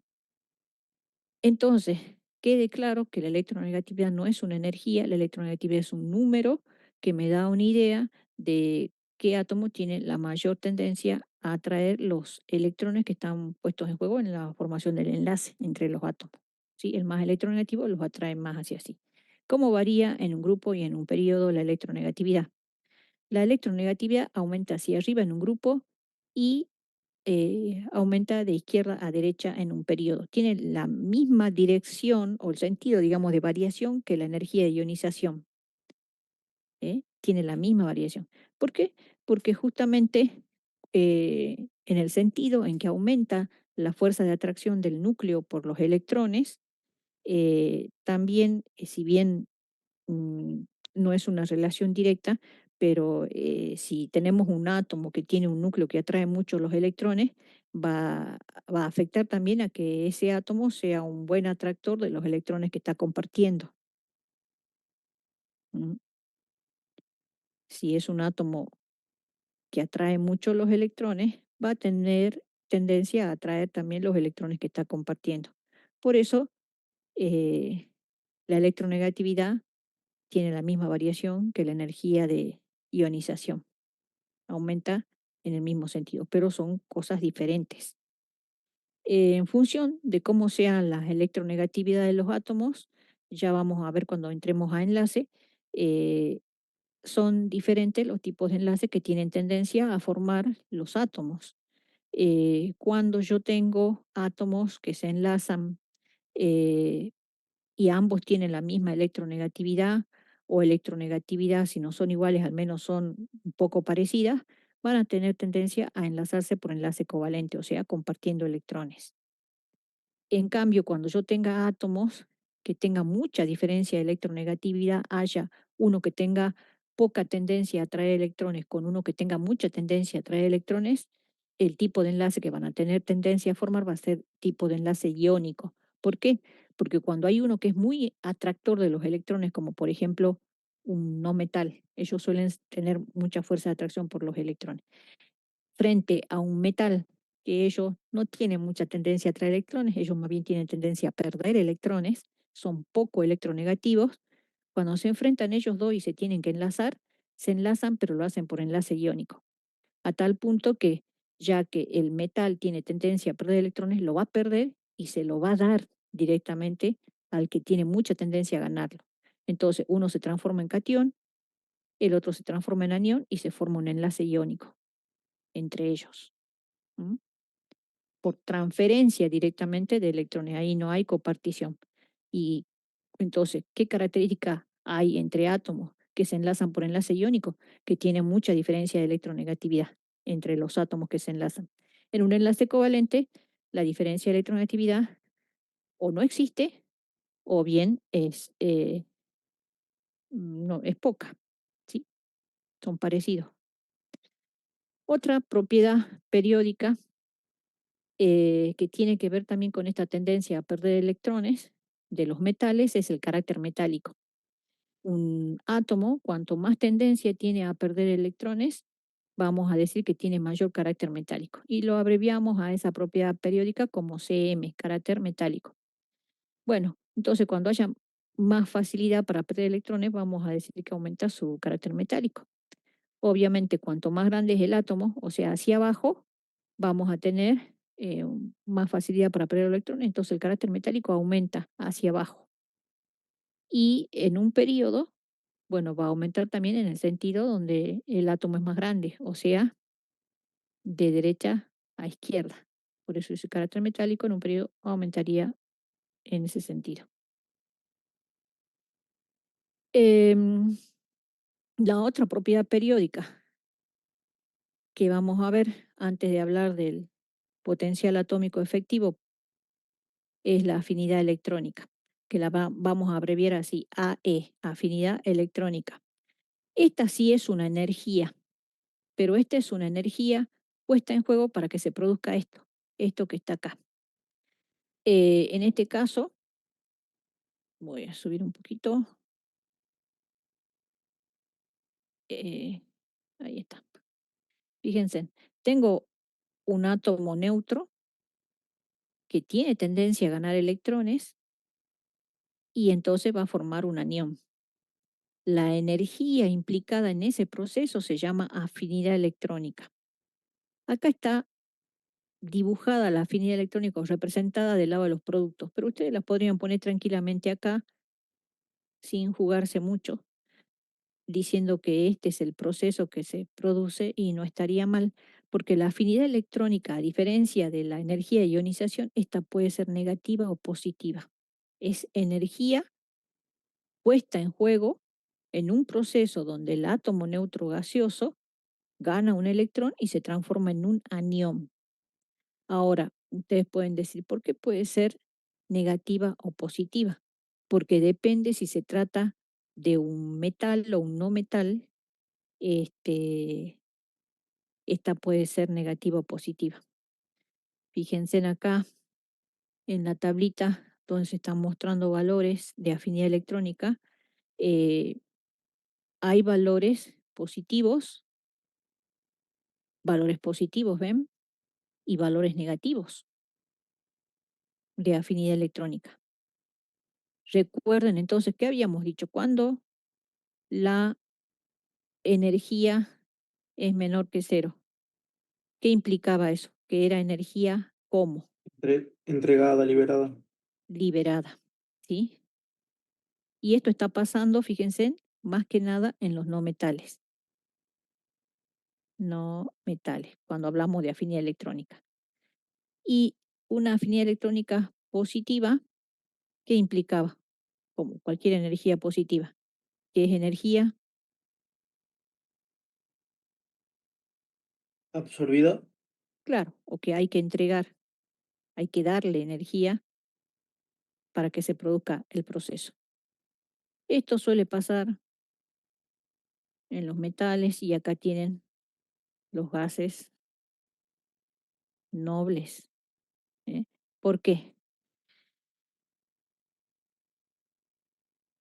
Entonces, quede claro que la electronegatividad no es una energía, la electronegatividad es un número que me da una idea de qué átomo tiene la mayor tendencia a atraer los electrones que están puestos en juego en la formación del enlace entre los átomos. ¿Sí? El más electronegativo los atrae más hacia sí. ¿Cómo varía en un grupo y en un periodo la electronegatividad? La electronegatividad aumenta hacia arriba en un grupo y aumenta de izquierda a derecha en un periodo. Tiene la misma dirección o el sentido, digamos, de variación que la energía de ionización. Tiene la misma variación. ¿Por qué? Porque justamente en el sentido en que aumenta la fuerza de atracción del núcleo por los electrones, también, si bien mm, no es una relación directa, pero si tenemos un átomo que tiene un núcleo que atrae mucho los electrones, va, va a afectar también a que ese átomo sea un buen atractor de los electrones que está compartiendo. ¿Mm? Si es un átomo que atrae mucho los electrones, va a tener tendencia a atraer también los electrones que está compartiendo. Por eso, eh, la electronegatividad tiene la misma variación que la energía de ionización. Aumenta en el mismo sentido, pero son cosas diferentes. En función de cómo sean las electronegatividades de los átomos, ya vamos a ver cuando entremos a enlace, eh, son diferentes los tipos de enlace que tienen tendencia a formar los átomos. Cuando yo tengo átomos que se enlazan eh, y ambos tienen la misma electronegatividad o electronegatividad, si no son iguales, al menos son un poco parecidas, van a tener tendencia a enlazarse por enlace covalente, o sea, compartiendo electrones. En cambio, cuando yo tenga átomos que tengan mucha diferencia de electronegatividad, haya uno que tenga poca tendencia a atraer electrones con uno que tenga mucha tendencia a atraer electrones, el tipo de enlace que van a tener tendencia a formar va a ser tipo de enlace iónico. ¿Por qué? Porque cuando hay uno que es muy atractor de los electrones, como por ejemplo un no metal, ellos suelen tener mucha fuerza de atracción por los electrones frente a un metal que ellos no tienen mucha tendencia a traer electrones, ellos más bien tienen tendencia a perder electrones, son poco electronegativos. Cuando se enfrentan ellos dos y se tienen que enlazar, se enlazan, pero lo hacen por enlace iónico, a tal punto que ya que el metal tiene tendencia a perder electrones, lo va a perder y se lo va a dar directamente al que tiene mucha tendencia a ganarlo. Entonces, uno se transforma en catión, el otro se transforma en anión y se forma un enlace iónico entre ellos. ¿M? Por transferencia directamente de electrones. Ahí no hay copartición. Y entonces, ¿qué característica hay entre átomos que se enlazan por enlace iónico? Que tienen mucha diferencia de electronegatividad entre los átomos que se enlazan. En un enlace covalente, la diferencia de electronegatividad o no existe o bien no, es poca. ¿Sí? Son parecidos. Otra propiedad periódica que tiene que ver también con esta tendencia a perder electrones de los metales es el carácter metálico. Un átomo, cuanto más tendencia tiene a perder electrones, vamos a decir que tiene mayor carácter metálico. Y lo abreviamos a esa propiedad periódica como CM, carácter metálico. Bueno, entonces cuando haya más facilidad para perder electrones, vamos a decir que aumenta su carácter metálico. Obviamente, cuanto más grande es el átomo, o sea, hacia abajo, vamos a tener más facilidad para perder electrones, entonces el carácter metálico aumenta hacia abajo. Y en un periodo, bueno, va a aumentar también en el sentido donde el átomo es más grande, o sea, de derecha a izquierda. Por eso ese carácter metálico en un periodo aumentaría en ese sentido. Em, la otra propiedad periódica que vamos a ver antes de hablar del potencial atómico efectivo es la afinidad electrónica, que la vamos a abreviar así, AE, afinidad electrónica. Esta sí es una energía, pero esta es una energía puesta en juego para que se produzca esto que está acá. En este caso, voy a subir un poquito. eh, ahí está. Fíjense, tengo un átomo neutro que tiene tendencia a ganar electrones y entonces va a formar un anión. La energía implicada en ese proceso se llama afinidad electrónica. Acá está dibujada la afinidad electrónica o representada del lado de los productos, pero ustedes las podrían poner tranquilamente acá sin jugarse mucho, diciendo que este es el proceso que se produce y no estaría mal, porque la afinidad electrónica, a diferencia de la energía de ionización, esta puede ser negativa o positiva. Es energía puesta en juego en un proceso donde el átomo neutro gaseoso gana un electrón y se transforma en un anión. Ahora, ustedes pueden decir, ¿por qué puede ser negativa o positiva? Porque depende si se trata de un metal o un no metal, este, esta puede ser negativa o positiva. Fíjense en acá, en la tablita, donde se están mostrando valores de afinidad electrónica, eh, hay valores positivos, ¿ven? Y valores negativos de afinidad electrónica. Recuerden entonces que habíamos dicho cuando la energía es menor que cero. ¿Qué implicaba eso? Que era energía ¿cómo? Entregada, liberada. liberada, ¿sí? Y esto está pasando, fíjense, más que nada en los no metales. No metales, cuando hablamos de afinidad electrónica. Y una afinidad electrónica positiva, ¿qué implicaba? Como cualquier energía positiva, que es energía, Absorbida. claro, o que hay que entregar, hay que darle energía para que se produzca el proceso. Esto suele pasar en los metales y acá tienen los gases nobles. ¿Eh? ¿Por qué?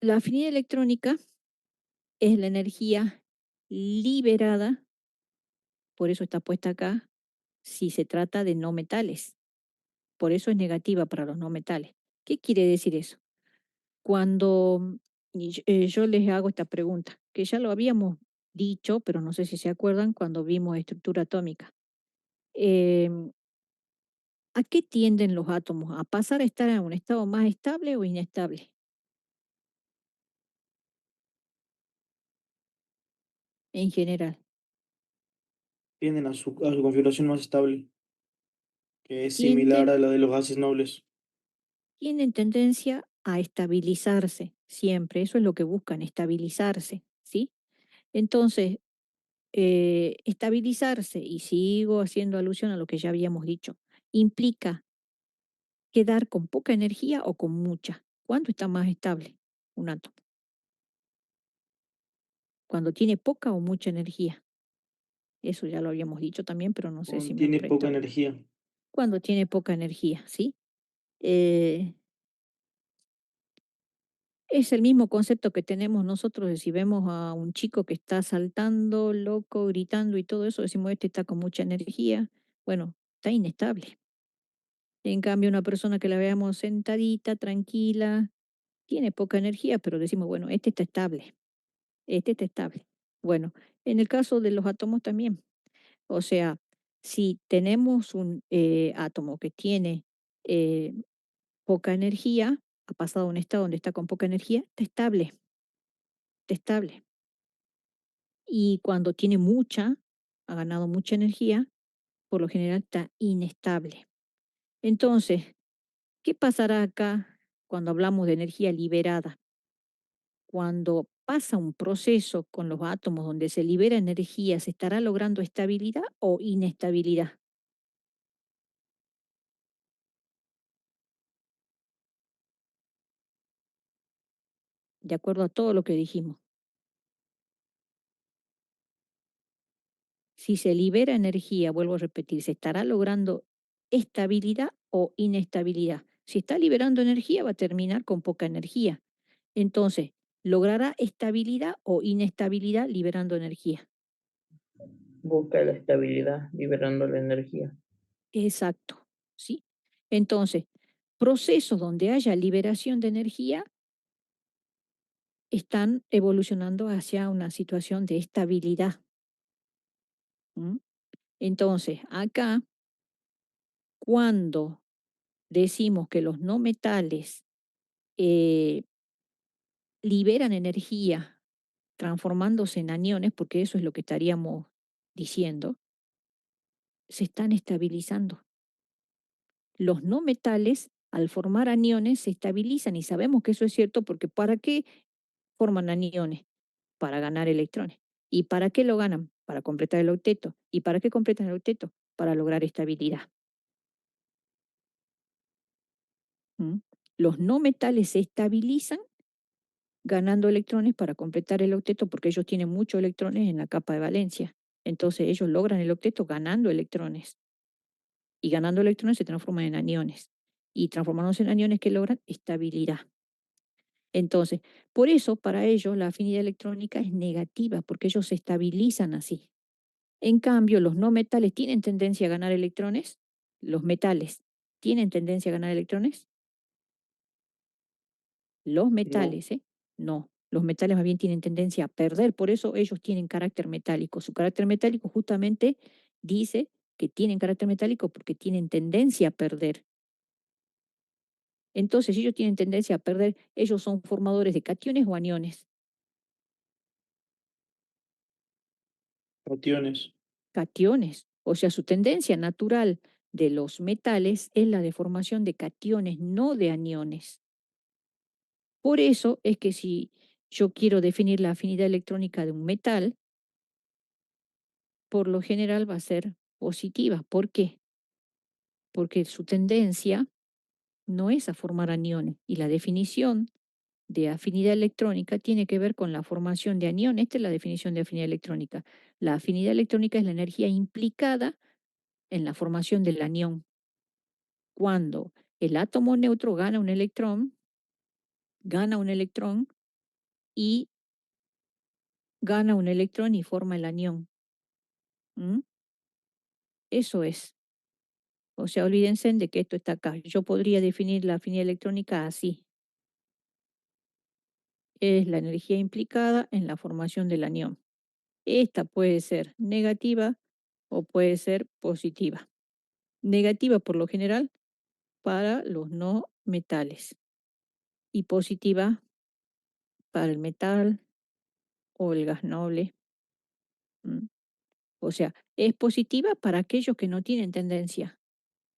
La afinidad electrónica es la energía liberada, por eso está puesta acá, si se trata de no metales. Por eso es negativa para los no metales. ¿Qué quiere decir eso? Cuando yo les hago esta pregunta, que ya lo habíamos dicho, pero no sé si se acuerdan cuando vimos estructura atómica. Em, ¿A qué tienden los átomos? ¿A pasar a estar en un estado más estable o inestable? En general. Tienden a su configuración más estable, que es similar Tienden, a la de los gases nobles. tienen tendencia a estabilizarse siempre. Eso es lo que buscan, estabilizarse, ¿sí? Entonces, estabilizarse, y sigo haciendo alusión a lo que ya habíamos dicho, implica quedar con poca energía o con mucha. ¿Cuánto está más estable un átomo? Cuando tiene poca o mucha energía. Eso ya lo habíamos dicho también, pero no sé si me Tiene poca presto. energía. Cuando tiene poca energía, ¿sí? Eh, es el mismo concepto que tenemos nosotros de si vemos a un chico que está saltando, loco, gritando y todo eso, decimos, este está con mucha energía. Bueno, está inestable. En cambio, una persona que la veamos sentadita, tranquila, tiene poca energía, pero decimos, bueno, este está estable, este está estable. Bueno, en el caso de los átomos también. O sea, si tenemos un átomo que tiene eh, poca energía, ha pasado a un estado donde está con poca energía, está estable, está estable. Y cuando tiene mucha, ha ganado mucha energía, por lo general está inestable. Entonces, ¿qué pasará acá cuando hablamos de energía liberada? Cuando pasa un proceso con los átomos donde se libera energía, ¿se estará logrando estabilidad o inestabilidad? De acuerdo a todo lo que dijimos. Si se libera energía, vuelvo a repetir, ¿se estará logrando estabilidad o inestabilidad? Si está liberando energía, va a terminar con poca energía. Entonces, ¿logrará estabilidad o inestabilidad liberando energía? Busca la estabilidad liberando la energía. Exacto, ¿sí? Entonces, procesos donde haya liberación de energía están evolucionando hacia una situación de estabilidad. ¿M? Entonces, acá, cuando decimos que los no metales eh, liberan energía transformándose en aniones, porque eso es lo que estaríamos diciendo, se están estabilizando. Los no metales, al formar aniones, se estabilizan y sabemos que eso es cierto porque ¿para qué forman aniones? Para ganar electrones. ¿Y para qué lo ganan? Para completar el octeto. ¿Y para qué completan el octeto? Para lograr estabilidad. ¿Mm? Los no metales se estabilizan ganando electrones para completar el octeto porque ellos tienen muchos electrones en la capa de valencia. Entonces ellos logran el octeto ganando electrones. Y ganando electrones se transforman en aniones. Y transformándose en aniones que logran estabilidad. Entonces, por eso para ellos la afinidad electrónica es negativa porque ellos se estabilizan así. En cambio, los no metales tienen tendencia a ganar electrones. Los metales tienen tendencia a ganar electrones. Los No. metales, ¿eh? No. Los metales más bien tienen tendencia a perder, por eso ellos tienen carácter metálico. Su carácter metálico justamente dice que tienen carácter metálico porque tienen tendencia a perder. Entonces, ellos tienen tendencia a perder, ellos son formadores de cationes o aniones. Cationes. Cationes, o sea, su tendencia natural de los metales es la de formación de cationes, no de aniones. Por eso es que si yo quiero definir la afinidad electrónica de un metal, por lo general va a ser positiva. ¿Por qué? Porque su tendencia no es a formar aniones y la definición de afinidad electrónica tiene que ver con la formación de aniones. Esta es la definición de afinidad electrónica. La afinidad electrónica es la energía implicada en la formación del anión. Cuando el átomo neutro gana un electrón y gana un electrón y forma el anión. ¿Mm? Eso es. O sea, olvídense de que esto está acá. Yo podría definir la afinidad electrónica así. Es la energía implicada en la formación del anión. Esta puede ser negativa o puede ser positiva. Negativa por lo general para los no metales y positiva para el metal o el gas noble. ¿Mm? O sea, es positiva para aquellos que no tienen tendencia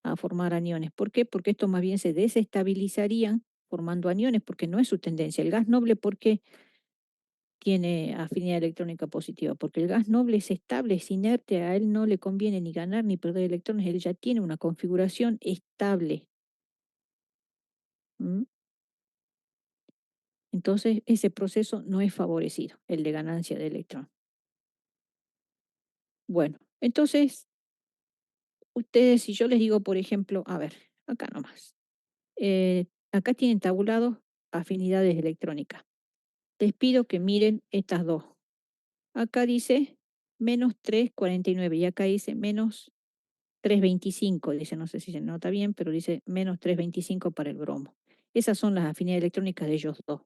a formar aniones. ¿Por qué? Porque estos más bien se desestabilizarían formando aniones porque no es su tendencia. El gas noble, ¿por qué tiene afinidad electrónica positiva? Porque el gas noble es estable, es inerte, a él no le conviene ni ganar ni perder electrones, él ya tiene una configuración estable. ¿Mm? Entonces, ese proceso no es favorecido, el de ganancia de electrón. Bueno, entonces, ustedes, si yo les digo, por ejemplo, a ver, acá nomás, acá tienen tabulados afinidades electrónicas. Les pido que miren estas dos. Acá dice menos 3,49 y acá dice menos 3,25. Dice, no sé si se nota bien, pero dice menos 3,25 para el bromo. Esas son las afinidades electrónicas de ellos dos.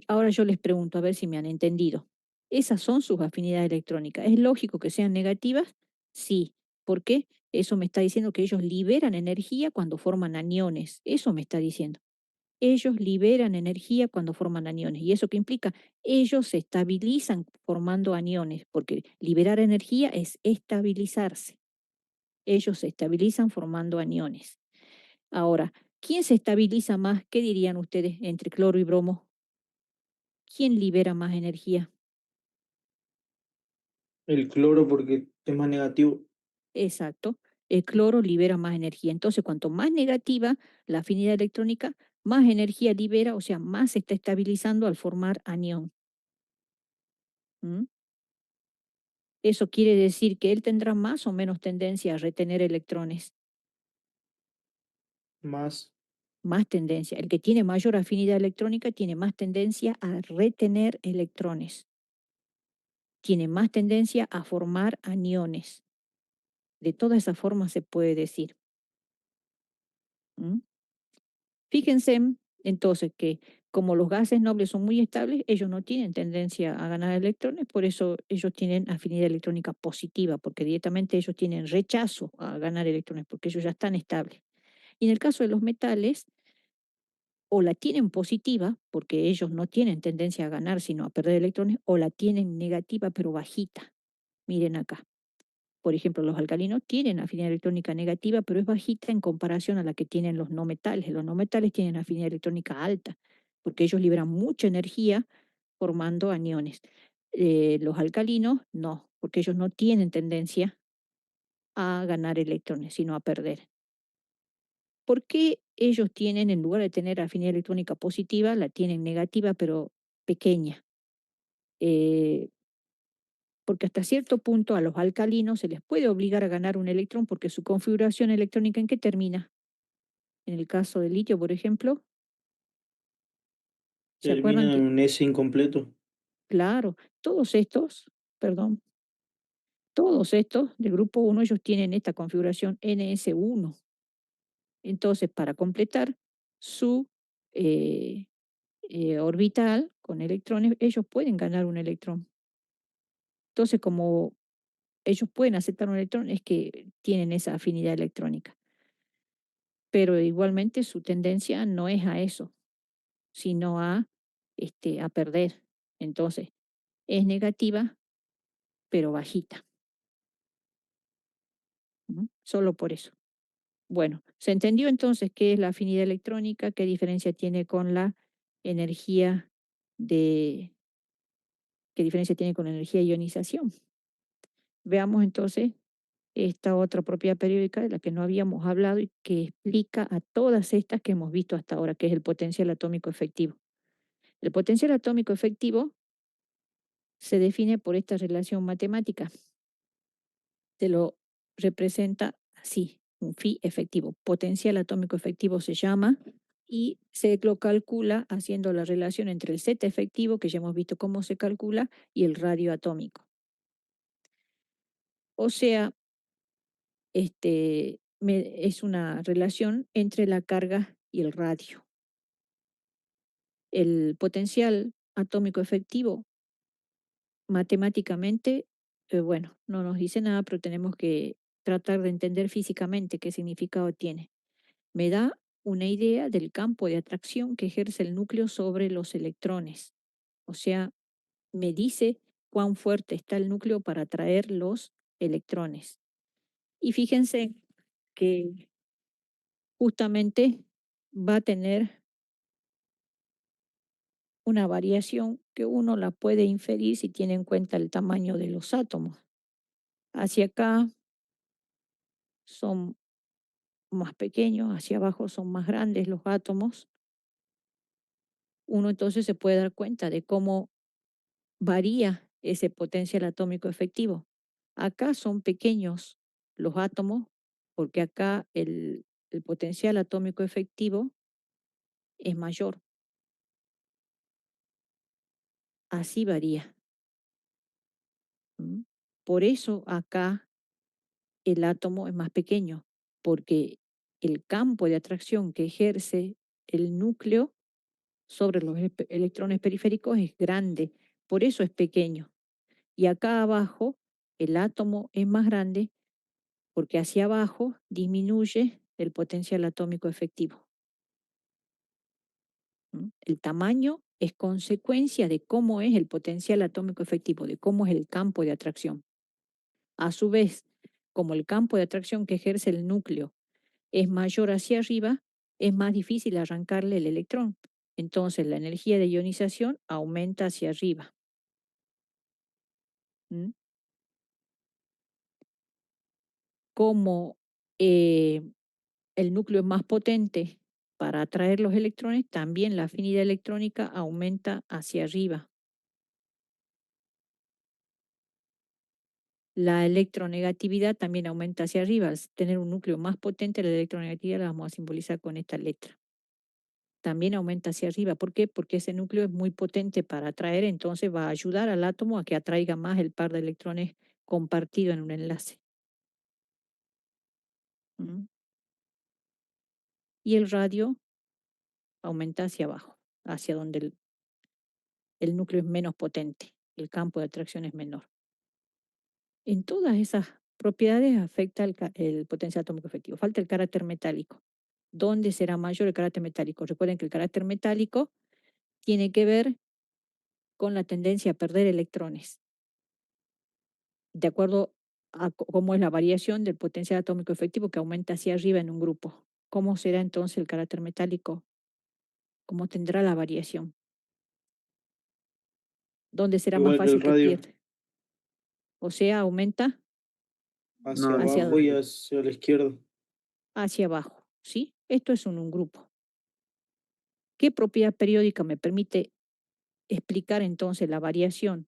Ahora yo les pregunto a ver si me han entendido. ¿Esas son sus afinidades electrónicas? ¿Es lógico que sean negativas? Sí. ¿Por qué? Eso me está diciendo que ellos liberan energía cuando forman aniones. Eso me está diciendo. Ellos liberan energía cuando forman aniones. ¿Y eso qué implica? Ellos se estabilizan formando aniones, porque liberar energía es estabilizarse. Ellos se estabilizan formando aniones. Ahora, ¿quién se estabiliza más? ¿Qué dirían ustedes entre cloro y bromo? ¿Quién libera más energía? El cloro porque es más negativo. Exacto. El cloro libera más energía. Entonces, cuanto más negativa la afinidad electrónica, más energía libera, o sea, más se está estabilizando al formar anión. ¿Mm? Eso quiere decir que él tendrá más o menos tendencia a retener electrones. Más. Más tendencia. El que tiene mayor afinidad electrónica tiene más tendencia a retener electrones. Tiene más tendencia a formar aniones. De todas esas formas se puede decir. ¿Mm? Fíjense entonces que como los gases nobles son muy estables, ellos no tienen tendencia a ganar electrones, por eso ellos tienen afinidad electrónica positiva, porque directamente ellos tienen rechazo a ganar electrones, porque ellos ya están estables. Y en el caso de los metales, o la tienen positiva, porque ellos no tienen tendencia a ganar, sino a perder electrones, o la tienen negativa, pero bajita. Miren acá. Por ejemplo, los alcalinos tienen afinidad electrónica negativa, pero es bajita en comparación a la que tienen los no metales. Los no metales tienen afinidad electrónica alta, porque ellos liberan mucha energía formando aniones. Los alcalinos no, porque ellos no tienen tendencia a ganar electrones, sino a perder. ¿Por qué ellos tienen, en lugar de tener afinidad electrónica positiva, la tienen negativa, pero pequeña? Eh, Porque hasta cierto punto a los alcalinos se les puede obligar a ganar un electrón porque su configuración electrónica en qué termina. En el caso del litio, por ejemplo, ¿se acuerdan Termina en que, un S incompleto. claro, todos estos, perdón, todos estos del grupo uno ellos tienen esta configuración NS1. Entonces, para completar su eh, orbital con electrones, ellos pueden ganar un electrón. Entonces, como ellos pueden aceptar un electrón, es que tienen esa afinidad electrónica. pero igualmente su tendencia no es a eso, sino a perder. Entonces, es negativa, pero bajita. Solo por eso. Bueno, se entendió entonces qué es la afinidad electrónica, qué diferencia tiene con la energía de, qué diferencia tiene con la energía de ionización. Veamos entonces esta otra propiedad periódica de la que no habíamos hablado y que explica a todas estas que hemos visto hasta ahora, que es el potencial atómico efectivo. El potencial atómico efectivo se define por esta relación matemática. Se lo representa así, un phi efectivo. Potencial atómico efectivo se llama y se lo calcula haciendo la relación entre el Z efectivo, que ya hemos visto cómo se calcula, y el radio atómico. O sea, es una relación entre la carga y el radio. El potencial atómico efectivo, matemáticamente, bueno, no nos dice nada, pero tenemos que tratar de entender físicamente qué significado tiene. Me da una idea del campo de atracción que ejerce el núcleo sobre los electrones. O sea, me dice cuán fuerte está el núcleo para atraer los electrones. Y fíjense que justamente va a tener una variación que uno la puede inferir si tiene en cuenta el tamaño de los átomos. Hacia acá son más pequeños, hacia abajo son más grandes los átomos. Uno entonces se puede dar cuenta de cómo varía ese potencial atómico efectivo. Acá son pequeños los átomos, porque acá el potencial atómico efectivo es mayor. Así varía. ¿M? Por eso acá el átomo es más pequeño, porque el campo de atracción que ejerce el núcleo sobre los electrones periféricos es grande, por eso es pequeño. Y acá abajo el átomo es más grande porque hacia abajo disminuye el potencial atómico efectivo. El tamaño es consecuencia de cómo es el potencial atómico efectivo, de cómo es el campo de atracción. A su vez, como el campo de atracción que ejerce el núcleo es mayor hacia arriba, es más difícil arrancarle el electrón. Entonces la energía de ionización aumenta hacia arriba. ¿Mm? Como el núcleo es más potente para atraer los electrones, también la afinidad electrónica aumenta hacia arriba. La electronegatividad también aumenta hacia arriba. Al tener un núcleo más potente, la electronegatividad la vamos a simbolizar con esta letra. También aumenta hacia arriba. ¿Por qué? Porque ese núcleo es muy potente para atraer, entonces va a ayudar al átomo a que atraiga más el par de electrones compartido en un enlace. ¿Mm? Y el radio aumenta hacia abajo, hacia donde el núcleo es menos potente, el campo de atracción es menor. En todas esas propiedades afecta el potencial atómico efectivo. Falta el carácter metálico. ¿Dónde será mayor el carácter metálico? Recuerden que el carácter metálico tiene que ver con la tendencia a perder electrones, de acuerdo a cómo es la variación del potencial atómico efectivo que aumenta hacia arriba en un grupo. ¿Cómo será entonces el carácter metálico? ¿Cómo tendrá la variación? ¿Dónde será más Igual que el fácil que radio, pierda? O sea, aumenta hacia No, hacia, abajo y hacia la izquierda. hacia abajo, ¿sí? Esto es un grupo. ¿Qué propiedad periódica me permite explicar entonces la variación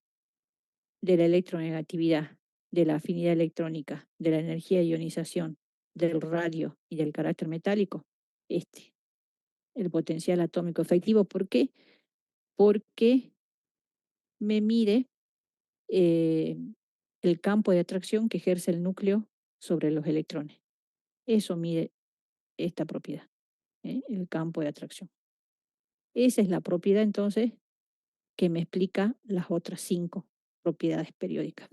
de la electronegatividad, de la afinidad electrónica, de la energía de ionización, del radio y del carácter metálico? El potencial atómico efectivo. ¿Por qué? Porque me mide eh, el campo de atracción que ejerce el núcleo sobre los electrones. Eso mide esta propiedad, el campo de atracción. Esa es la propiedad entonces que me explica las otras 5 propiedades periódicas.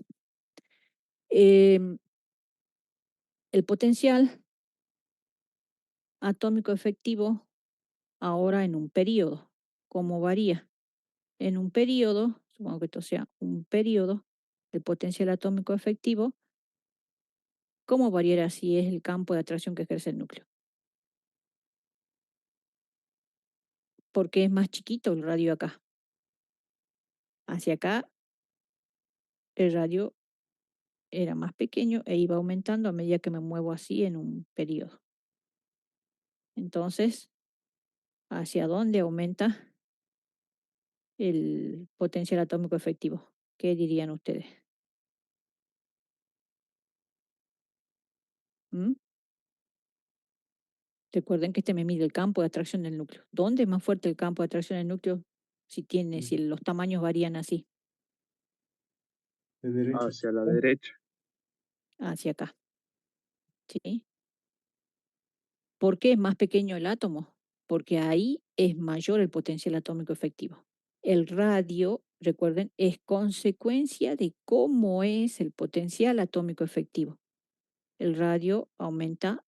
El potencial atómico efectivo ahora en un periodo. ¿Cómo varía? En un periodo, supongo que esto sea un periodo, el potencial atómico efectivo, ¿cómo variará si es el campo de atracción que ejerce el núcleo? Porque es más chiquito el radio acá. Hacia acá el radio era más pequeño e iba aumentando a medida que me muevo así en un periodo. Entonces, ¿hacia dónde aumenta el potencial atómico efectivo? ¿Qué dirían ustedes? ¿Mm? Recuerden que este me mide el campo de atracción del núcleo. ¿Dónde es más fuerte el campo de atracción del núcleo si los tamaños varían así? De derecha. Hacia la derecha. Hacia acá. ¿Sí? ¿Por qué es más pequeño el átomo? Porque ahí es mayor el potencial atómico efectivo. El radio, recuerden, es consecuencia de cómo es el potencial atómico efectivo. El radio aumenta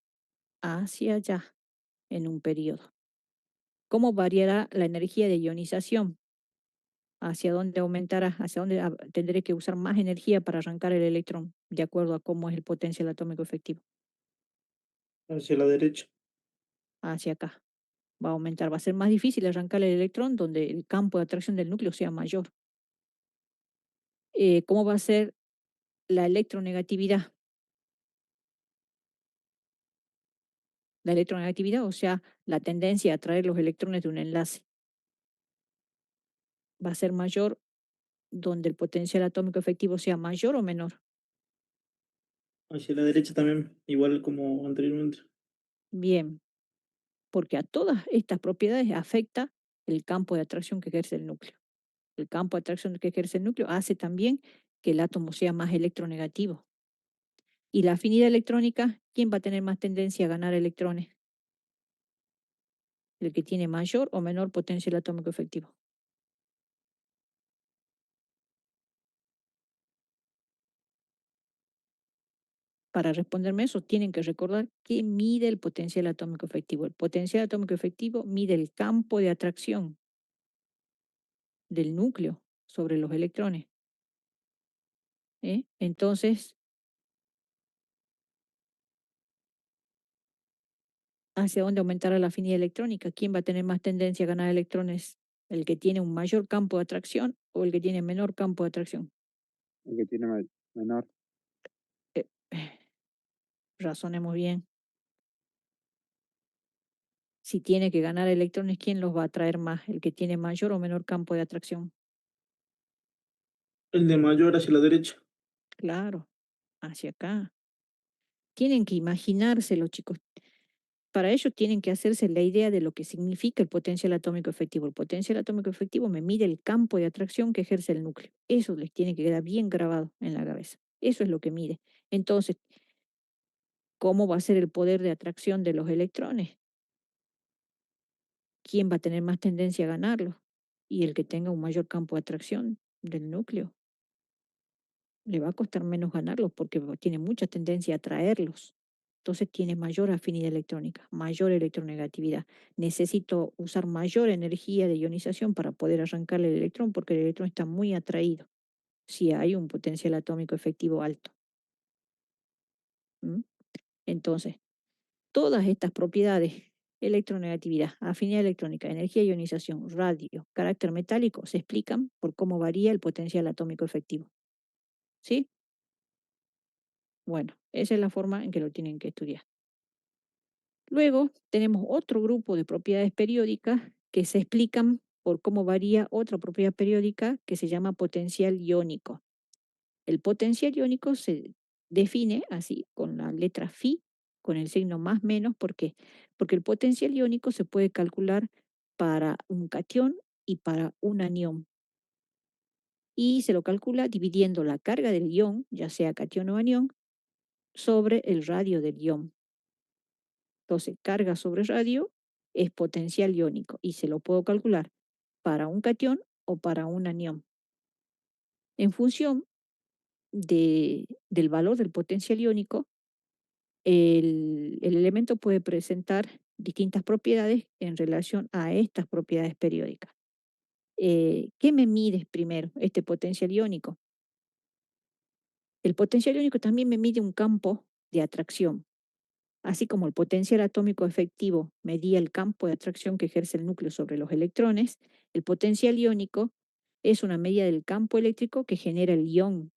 hacia allá en un periodo. ¿Cómo variará la energía de ionización? ¿Hacia dónde aumentará? ¿Hacia dónde tendré que usar más energía para arrancar el electrón? De acuerdo a cómo es el potencial atómico efectivo. Hacia la derecha. Hacia acá. Va a aumentar. Va a ser más difícil arrancar el electrón donde el campo de atracción del núcleo sea mayor. ¿Cómo va a ser la electronegatividad? La electronegatividad, o sea, la tendencia a atraer los electrones de un enlace, va a ser mayor donde el potencial atómico efectivo sea mayor o menor. Hacia la derecha también, igual como anteriormente. Bien, porque a todas estas propiedades afecta el campo de atracción que ejerce el núcleo. El campo de atracción que ejerce el núcleo hace también que el átomo sea más electronegativo. Y la afinidad electrónica, ¿quién va a tener más tendencia a ganar electrones? El que tiene mayor o menor potencial atómico efectivo. Para responderme eso, tienen que recordar que mide el potencial atómico efectivo. El potencial atómico efectivo mide el campo de atracción del núcleo sobre los electrones. Entonces, ¿hacia dónde aumentará la afinidad electrónica? ¿Quién va a tener más tendencia a ganar electrones? ¿El que tiene un mayor campo de atracción o el que tiene menor campo de atracción? El que tiene menor. Eh, razonemos bien. Si tiene que ganar electrones, ¿quién los va a atraer más? ¿El que tiene mayor o menor campo de atracción? El de mayor hacia la derecha. Claro, hacia acá. Tienen que imaginárselo, chicos. Para ello tienen que hacerse la idea de lo que significa el potencial atómico efectivo. El potencial atómico efectivo me mide el campo de atracción que ejerce el núcleo. Eso les tiene que quedar bien grabado en la cabeza. Eso es lo que mide. Entonces, ¿cómo va a ser el poder de atracción de los electrones? ¿Quién va a tener más tendencia a ganarlo? Y el que tenga un mayor campo de atracción del núcleo. Le va a costar menos ganarlos porque tiene mucha tendencia a atraerlos. Entonces tiene mayor afinidad electrónica, mayor electronegatividad. Necesito usar mayor energía de ionización para poder arrancar el electrón porque el electrón está muy atraído si hay un potencial atómico efectivo alto. ¿Mm? Entonces, todas estas propiedades, electronegatividad, afinidad electrónica, energía de ionización, radio, carácter metálico, se explican por cómo varía el potencial atómico efectivo. ¿Sí? Bueno, esa es la forma en que lo tienen que estudiar. Luego tenemos otro grupo de propiedades periódicas que se explican por cómo varía otra propiedad periódica que se llama potencial iónico. El potencial iónico se define así, con la letra phi, con el signo más menos. ¿Por qué? Porque el potencial iónico se puede calcular para un catión y para un anión. Y se lo calcula dividiendo la carga del ión, ya sea catión o anión, sobre el radio del ión. Entonces, carga sobre radio es potencial iónico y se lo puedo calcular para un catión o para un anión. En función del valor del potencial iónico, el elemento puede presentar distintas propiedades en relación a estas propiedades periódicas. ¿Qué me mide primero? Este potencial iónico. El potencial iónico también me mide un campo de atracción. Así como el potencial atómico efectivo medía el campo de atracción que ejerce el núcleo sobre los electrones, el potencial iónico es una medida del campo eléctrico que genera el ión,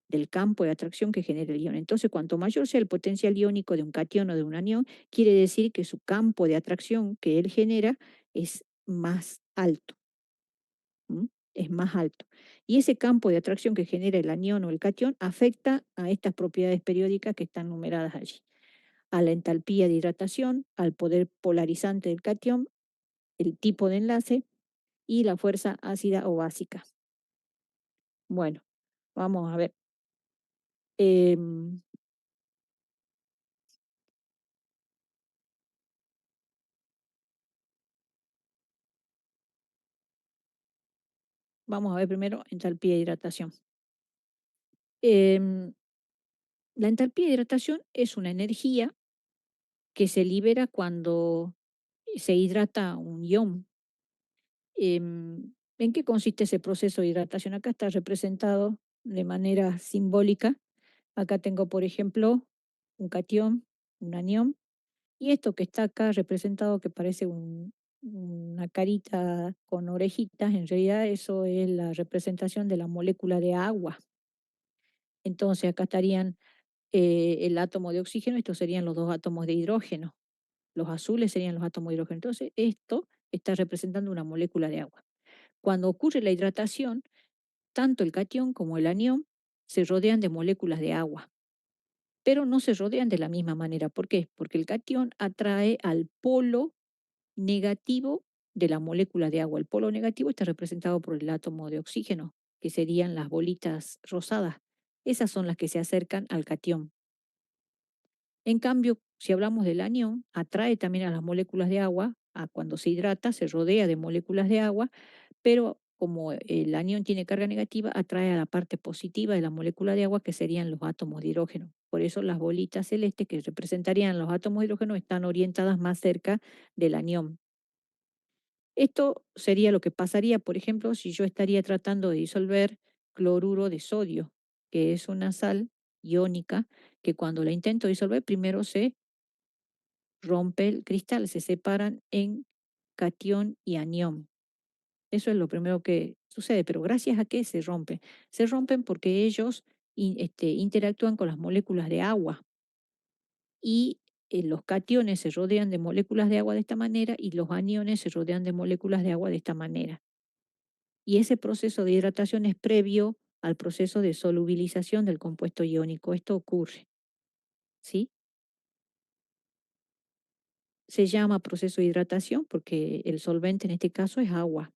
del campo de atracción que genera el ión. Entonces, cuanto mayor sea el potencial iónico de un catión o de un anión, quiere decir que su campo de atracción que él genera es más alto. ¿M? Es más alto. Y ese campo de atracción que genera el anión o el catión afecta a estas propiedades periódicas que están numeradas allí: a la entalpía de hidratación, al poder polarizante del catión, el tipo de enlace y la fuerza ácida o básica. Bueno, vamos a ver. Em, Vamos a ver primero entalpía de hidratación. Em, la entalpía de hidratación es una energía que se libera cuando se hidrata un ion. ¿En qué consiste ese proceso de hidratación? Acá está representado de manera simbólica. Acá tengo, por ejemplo, un catión, un anión, y esto que está acá representado, que parece una carita con orejitas, en realidad eso es la representación de la molécula de agua. Entonces acá estarían el átomo de oxígeno, estos serían los dos átomos de hidrógeno, los azules serían los átomos de hidrógeno. Entonces esto está representando una molécula de agua. Cuando ocurre la hidratación, tanto el catión como el anión se rodean de moléculas de agua, pero no se rodean de la misma manera. ¿Por qué? Porque el catión atrae al polo negativo de la molécula de agua. El polo negativo está representado por el átomo de oxígeno, que serían las bolitas rosadas. Esas son las que se acercan al catión. En cambio, si hablamos del anión, atrae también a las moléculas de agua, cuando se hidrata se rodea de moléculas de agua, pero como el anión tiene carga negativa, atrae a la parte positiva de la molécula de agua, que serían los átomos de hidrógeno. Por eso las bolitas celestes que representarían los átomos de hidrógeno están orientadas más cerca del anión. Esto sería lo que pasaría, por ejemplo, si yo estaría tratando de disolver cloruro de sodio, que es una sal iónica que cuando la intento disolver primero se rompe el cristal, se separan en catión y anión. Eso es lo primero que sucede, pero ¿gracias a qué se rompen? Se rompen porque ellos interactúan con las moléculas de agua y los cationes se rodean de moléculas de agua de esta manera y los aniones se rodean de moléculas de agua de esta manera. Y ese proceso de hidratación es previo al proceso de solubilización del compuesto iónico. Esto ocurre, ¿sí? Se llama proceso de hidratación porque el solvente en este caso es agua,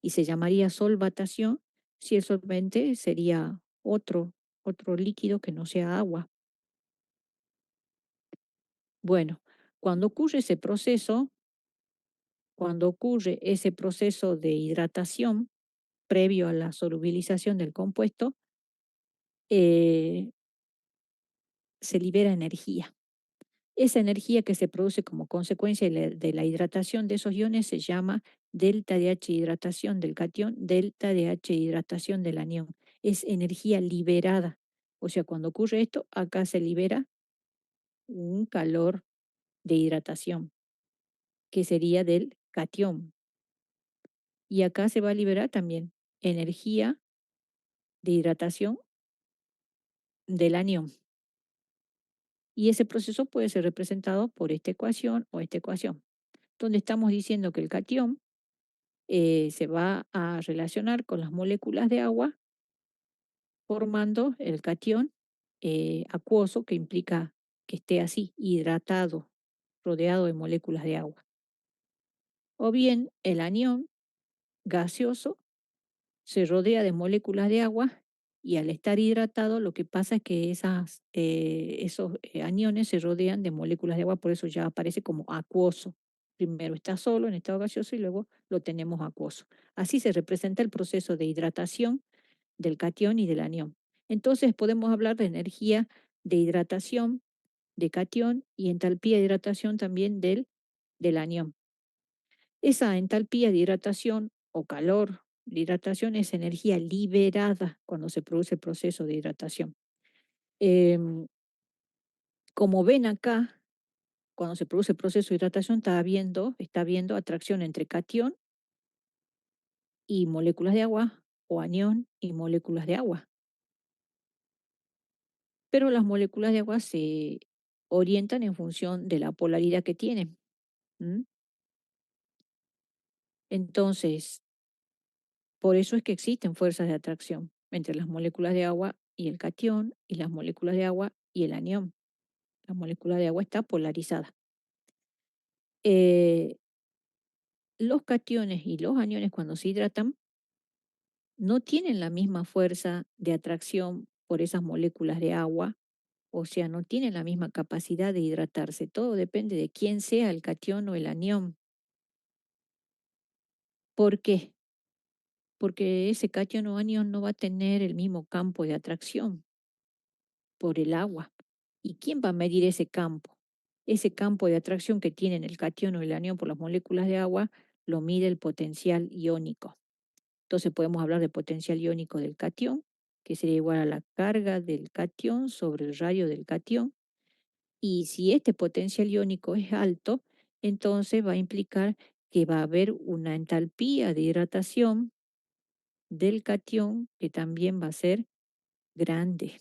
y se llamaría solvatación si el solvente sería otro líquido que no sea agua. Bueno, cuando ocurre ese proceso, cuando ocurre ese proceso de hidratación previo a la solubilización del compuesto, eh, se libera energía. Esa energía que se produce como consecuencia de la hidratación de esos iones se llama delta de H hidratación del catión, delta de H hidratación del anión. Es energía liberada. O sea, cuando ocurre esto, acá se libera un calor de hidratación, que sería del catión. Y acá se va a liberar también energía de hidratación del anión. Y ese proceso puede ser representado por esta ecuación o esta ecuación, donde estamos diciendo que el catión se va a relacionar con las moléculas de agua formando el catión acuoso, que implica que esté así, hidratado, rodeado de moléculas de agua. O bien el anión gaseoso se rodea de moléculas de agua y al estar hidratado lo que pasa es que esos aniones se rodean de moléculas de agua, por eso ya aparece como acuoso. Primero está solo en estado gaseoso y luego lo tenemos acuoso. Así se representa el proceso de hidratación del catión y del anión. Entonces podemos hablar de energía de hidratación de catión y entalpía de hidratación también del anión. Esa entalpía de hidratación o calor de hidratación es energía liberada cuando se produce el proceso de hidratación. Em, Como ven acá, cuando se produce el proceso de hidratación está habiendo atracción entre catión y moléculas de agua o anión y moléculas de agua. Pero las moléculas de agua se orientan en función de la polaridad que tienen. ¿M? Entonces, por eso es que existen fuerzas de atracción entre las moléculas de agua y el catión y las moléculas de agua y el anión. La molécula de agua está polarizada. Eh, los cationes y los aniones cuando se hidratan no tienen la misma fuerza de atracción por esas moléculas de agua, o sea, no tienen la misma capacidad de hidratarse. Todo depende de quién sea el catión o el anión. ¿Por qué? Porque ese catión o anión no va a tener el mismo campo de atracción por el agua. ¿Y quién va a medir ese campo? Ese campo de atracción que tienen el catión o el anión por las moléculas de agua lo mide el potencial iónico. Entonces podemos hablar de potencial iónico del catión, que sería igual a la carga del catión sobre el radio del catión. Y si este potencial iónico es alto, entonces va a implicar que va a haber una entalpía de hidratación del catión que también va a ser grande.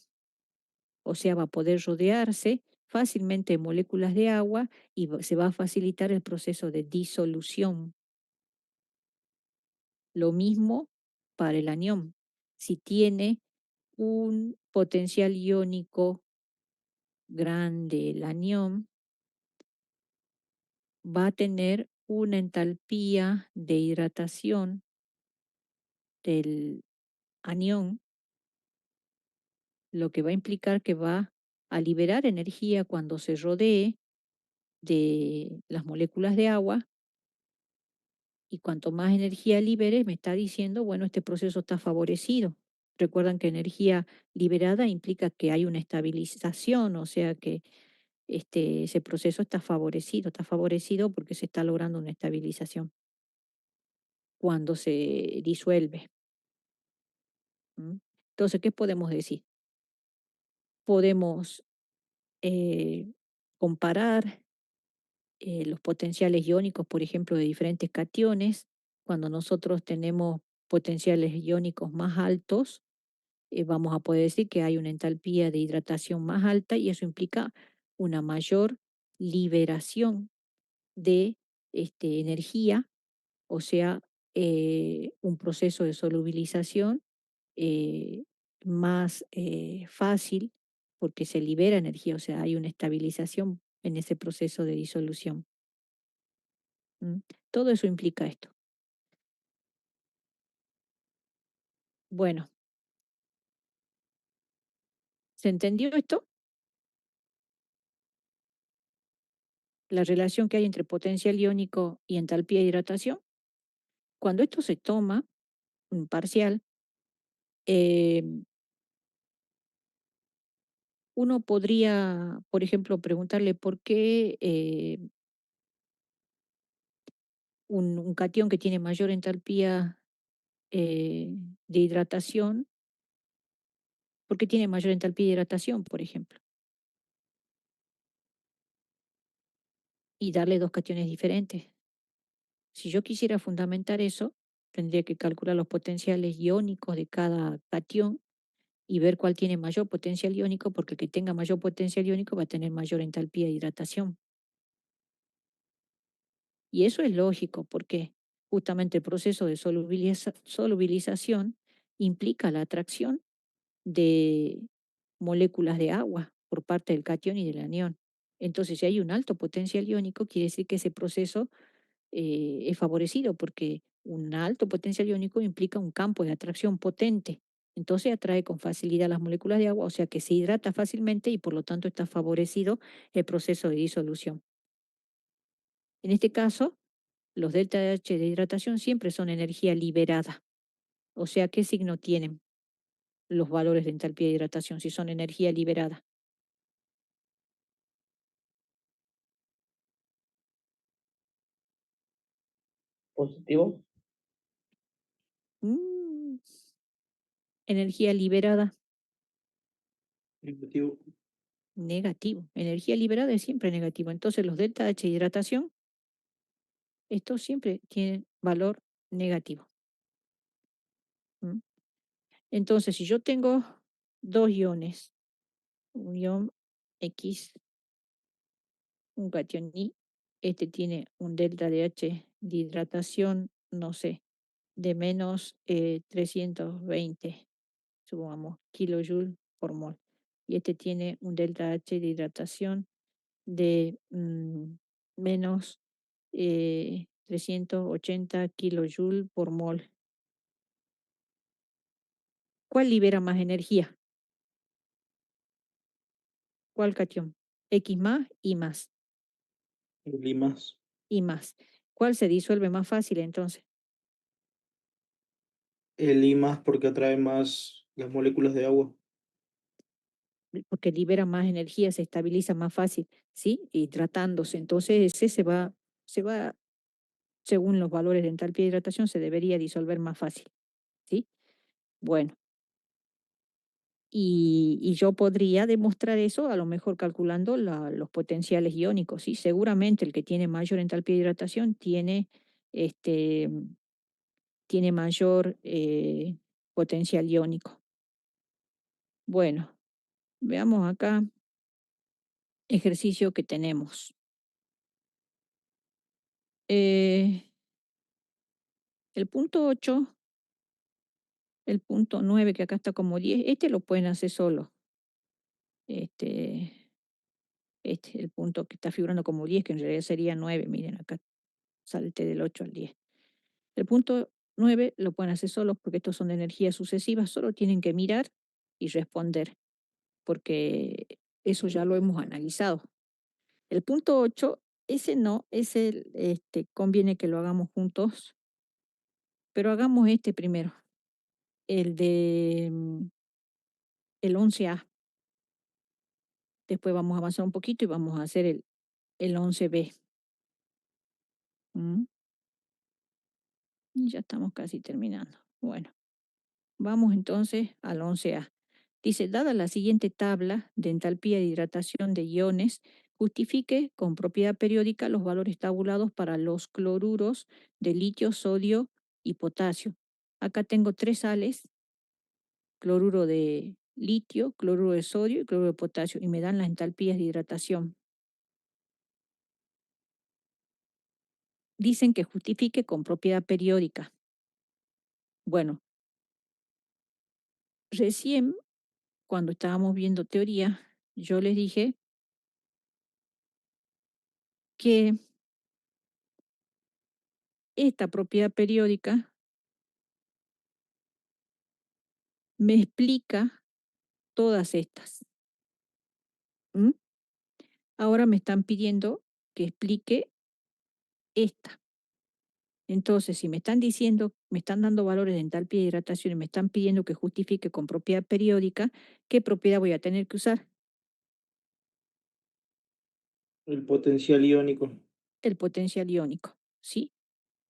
O sea, va a poder rodearse fácilmente de moléculas de agua y se va a facilitar el proceso de disolución. Lo mismo para el anión. Si tiene un potencial iónico grande, el anión va a tener una entalpía de hidratación del anión, lo que va a implicar que va a liberar energía cuando se rodee de las moléculas de agua, y cuanto más energía libere, me está diciendo, bueno, este proceso está favorecido. Recuerdan que energía liberada implica que hay una estabilización, o sea que ese proceso está favorecido porque se está logrando una estabilización cuando se disuelve. ¿M? Entonces, ¿qué podemos decir? Podemos eh, comparar los potenciales iónicos, por ejemplo, de diferentes cationes. Cuando nosotros tenemos potenciales iónicos más altos, vamos a poder decir que hay una entalpía de hidratación más alta y eso implica una mayor liberación de energía, o sea, un proceso de solubilización eh, más fácil porque se libera energía, o sea, hay una estabilización en ese proceso de disolución. ¿M? Todo eso implica esto. Bueno, ¿se entendió esto? La relación que hay entre potencial iónico y entalpía de hidratación. Cuando esto se toma, un parcial, eh, uno podría, por ejemplo, preguntarle por qué un catión que tiene mayor entalpía de hidratación, ¿por qué tiene mayor entalpía de hidratación, por ejemplo? Y darle dos cationes diferentes. Si yo quisiera fundamentar eso, tendría que calcular los potenciales iónicos de cada catión y ver cuál tiene mayor potencial iónico, porque el que tenga mayor potencial iónico va a tener mayor entalpía de hidratación. Y eso es lógico, porque justamente el proceso de solubilización implica la atracción de moléculas de agua por parte del catión y del anión. Entonces, si hay un alto potencial iónico, quiere decir que ese proceso es favorecido porque un alto potencial iónico implica un campo de atracción potente. Entonces atrae con facilidad las moléculas de agua, o sea que se hidrata fácilmente y por lo tanto está favorecido el proceso de disolución. En este caso, los delta H de hidratación siempre son energía liberada. O sea, ¿qué signo tienen los valores de entalpía de hidratación si son energía liberada? positivo. Mm, energía liberada, Negativo. negativo. Energía liberada es siempre negativo. Entonces los delta H de hidratación, estos siempre tienen valor negativo. ¿Mm? Entonces, si yo tengo dos iones, un ion X, un cation Y, este tiene un delta de H de hidratación, no sé, de menos 320, supongamos, kilojoule por mol. Y este tiene un delta H de hidratación de menos 380 kilojoule por mol. ¿Cuál libera más energía? ¿Cuál cation? X más y más El I más. y más. ¿Cuál se disuelve más fácil entonces? El I más porque atrae más las moléculas de agua. Porque libera más energía, se estabiliza más fácil, ¿sí? Y tratándose. Entonces ese se va, según los valores de entalpía de hidratación, se debería disolver más fácil, ¿sí? Bueno, y yo podría demostrar eso a lo mejor calculando los potenciales iónicos, ¿sí? Seguramente el que tiene mayor entalpía de hidratación este, tiene mayor potencial iónico. Bueno, veamos acá ejercicio que tenemos. El punto 8, el punto 9, que acá está como 10, este lo pueden hacer solo. El punto que está figurando como 10, que en realidad sería 9, miren acá, salte del 8 al 10. El punto 9 lo pueden hacer solos porque estos son de energías sucesivas, solo tienen que mirar y responder, porque eso ya lo hemos analizado. El punto 8, ese no, ese conviene que lo hagamos juntos, pero hagamos este primero, el de el 11A. Después vamos a avanzar un poquito y vamos a hacer el 11B. ¿Mm? Y ya estamos casi terminando. Bueno, vamos entonces al 11A. Dice, dada la siguiente tabla de entalpía de hidratación de iones, justifique con propiedad periódica los valores tabulados para los cloruros de litio, sodio y potasio. Acá tengo 3 sales, cloruro de litio, cloruro de sodio y cloruro de potasio, y me dan las entalpías de hidratación. Dicen que justifique con propiedad periódica. Bueno, recién cuando estábamos viendo teoría, yo les dije que esta propiedad periódica me explica todas estas. ¿Mm? Ahora me están pidiendo que explique esta. Entonces, si me están diciendo, me están dando valores de entalpía de hidratación y me están pidiendo que justifique con propiedad periódica, ¿qué propiedad voy a tener que usar? El potencial iónico. El potencial iónico, ¿sí?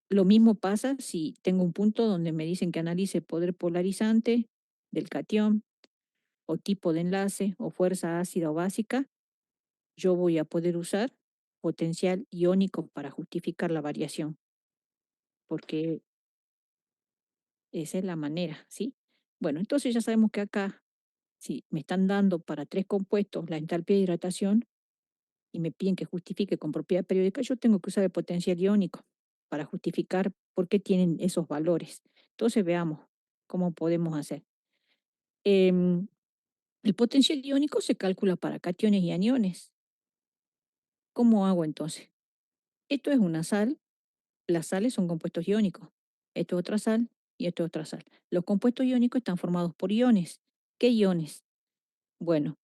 Lo mismo pasa si tengo un punto donde me dicen que analice poder polarizante del catión o tipo de enlace o fuerza ácida o básica, yo voy a poder usar potencial iónico para justificar la variación, porque esa es la manera, ¿sí? Bueno, entonces ya sabemos que acá, si me están dando para 3 compuestos la entalpía de hidratación y me piden que justifique con propiedad periódica, yo tengo que usar el potencial iónico para justificar por qué tienen esos valores. Entonces veamos cómo podemos hacer. Em, el potencial iónico se calcula para cationes y aniones. ¿Cómo hago entonces? Esto es una sal, las sales son compuestos iónicos. Esto es otra sal y esto es otra sal. Los compuestos iónicos están formados por iones. ¿Qué iones? Bueno,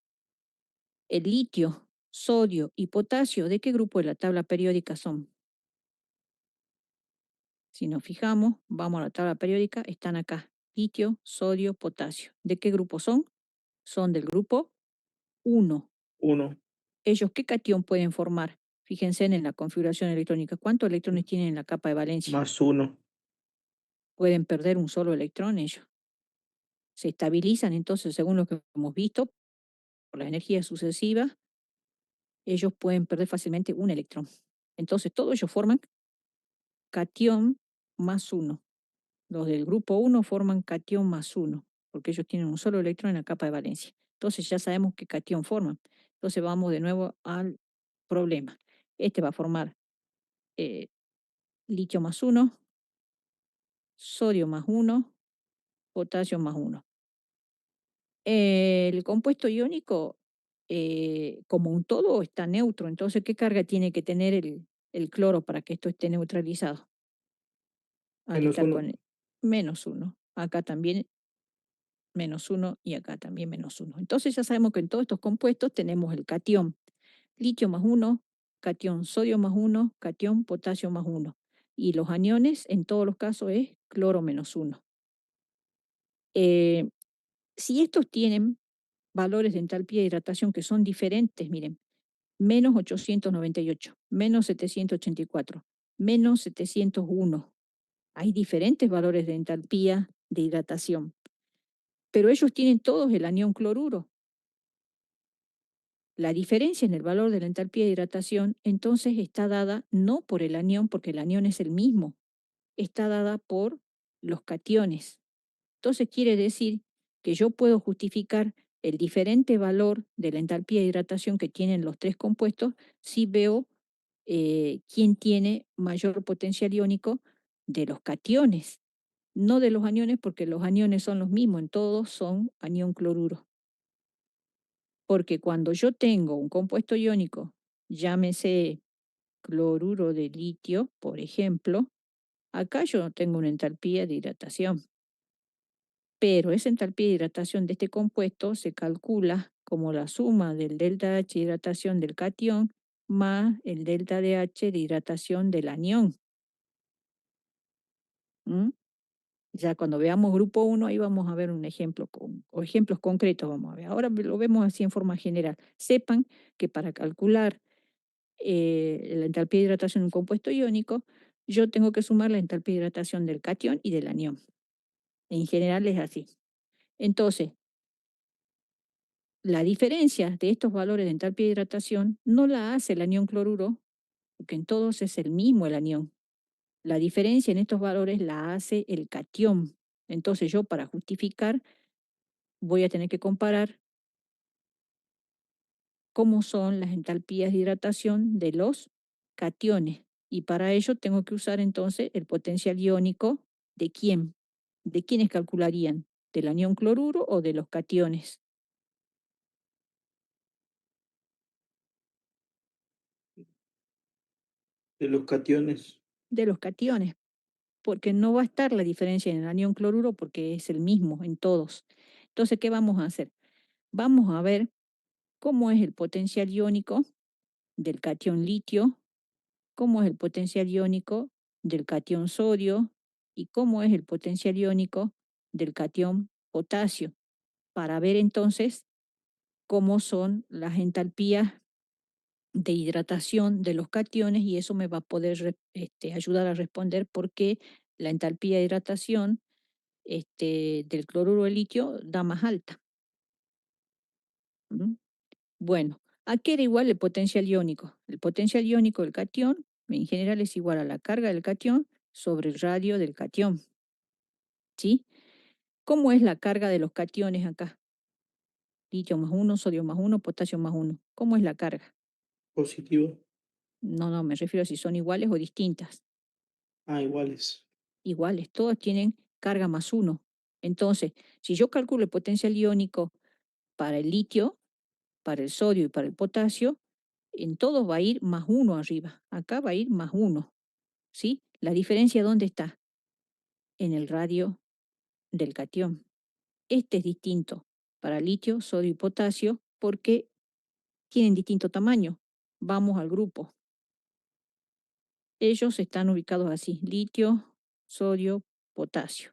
el litio, sodio y potasio, ¿de qué grupo de la tabla periódica son? Si nos fijamos, vamos a la tabla periódica, están acá. Litio, sodio, potasio. ¿De qué grupo son? Son del grupo 1. 1. ¿Ellos qué cation pueden formar? Fíjense en la configuración electrónica. ¿Cuántos electrones tienen en la capa de valencia? +1. Pueden perder un solo electrón ellos. Se estabilizan entonces, según lo que hemos visto, por las energías sucesivas, ellos pueden perder fácilmente un electrón. Entonces, todos ellos forman cation +1. Los del grupo 1 forman cation +1, porque ellos tienen un solo electrón en la capa de valencia. Entonces, ya sabemos qué cation forman. Entonces, vamos de nuevo al problema. Este va a formar litio +1, sodio +1, potasio +1. El compuesto iónico, como un todo, está neutro. Entonces, ¿qué carga tiene que tener el cloro para que esto esté neutralizado? Al estar -1. con -1. Acá también -1 y acá también -1. Entonces ya sabemos que en todos estos compuestos tenemos el cation litio +1, cation sodio +1, cation potasio +1. Y los aniones, en todos los casos, es cloro -1. Si estos tienen valores de entalpía de hidratación que son diferentes, miren, -898, -784, -701. Hay diferentes valores de entalpía de hidratación, pero ellos tienen todos el anión cloruro. La diferencia en el valor de la entalpía de hidratación entonces está dada no por el anión, porque el anión es el mismo, está dada por los cationes. Entonces quiere decir que yo puedo justificar el diferente valor de la entalpía de hidratación que tienen los tres compuestos si veo quién tiene mayor potencial iónico de los cationes, no de los aniones, porque los aniones son los mismos, en todos son anión cloruro. Porque cuando yo tengo un compuesto iónico, llámese cloruro de litio, por ejemplo, acá yo tengo una entalpía de hidratación. Pero esa entalpía de hidratación de este compuesto se calcula como la suma del delta H de hidratación del cation más el delta de H de hidratación del anión. ¿Mm? Ya cuando veamos grupo 1, ahí vamos a ver un ejemplo o ejemplos concretos vamos a ver. Ahora lo vemos así en forma general. Sepan que para calcular la entalpía de hidratación de un compuesto iónico, yo tengo que sumar la entalpía de hidratación del cation y del anión. En general es así. Entonces, la diferencia de estos valores de entalpía de hidratación no la hace el anión cloruro, porque en todos es el mismo el anión. La diferencia en estos valores la hace el cation. Entonces yo para justificar voy a tener que comparar cómo son las entalpías de hidratación de los cationes. Y para ello tengo que usar entonces el potencial iónico de quién. ¿De quiénes calcularían? ¿Del anión cloruro o de los cationes? De los cationes. De los cationes, porque no va a estar la diferencia en el anión cloruro porque es el mismo en todos. Entonces, ¿qué vamos a hacer? Vamos a ver cómo es el potencial iónico del cation litio, cómo es el potencial iónico del cation sodio y cómo es el potencial iónico del cation potasio, para ver entonces cómo son las entalpías de hidratación de los cationes y eso me va a poder ayudar a responder por qué la entalpía de hidratación del cloruro de litio da más alta. ¿Mm? Bueno, ¿a qué era igual el potencial iónico? El potencial iónico del cation en general es igual a la carga del cation sobre el radio del cation. ¿Sí? ¿Cómo es la carga de los cationes acá? Litio +1, sodio +1, potasio +1. ¿Cómo es la carga? Positivo. No, me refiero a si son iguales o distintas. Iguales. Iguales, todos tienen carga +1. Entonces, si yo calculo el potencial iónico para el litio, para el sodio y para el potasio, en todos va a ir +1 arriba. Acá va a ir +1. ¿Sí? ¿La diferencia dónde está? En el radio del cation. Este es distinto para litio, sodio y potasio porque tienen distinto tamaño. Vamos al grupo. Ellos están ubicados así, litio, sodio, potasio.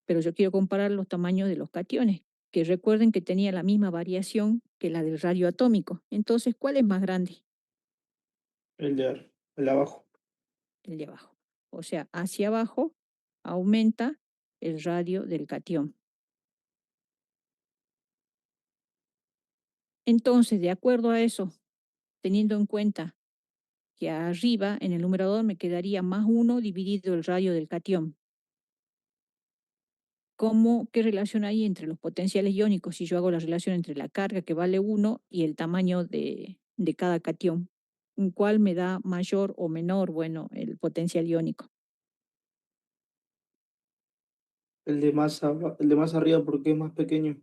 Pero yo quiero comparar los tamaños de los cationes, que recuerden que tenía la misma variación que la del radio atómico. Entonces, ¿cuál es más grande? el de abajo. el de abajo. O sea, hacia abajo aumenta el radio del catión. Entonces, de acuerdo a eso, teniendo en cuenta que arriba en el numerador me quedaría +1 dividido el radio del catión. ¿Qué relación hay entre los potenciales iónicos si yo hago la relación entre la carga que vale 1 y el tamaño de cada catión? ¿Cuál me da mayor o menor, bueno, el potencial iónico? El de más arriba porque es más pequeño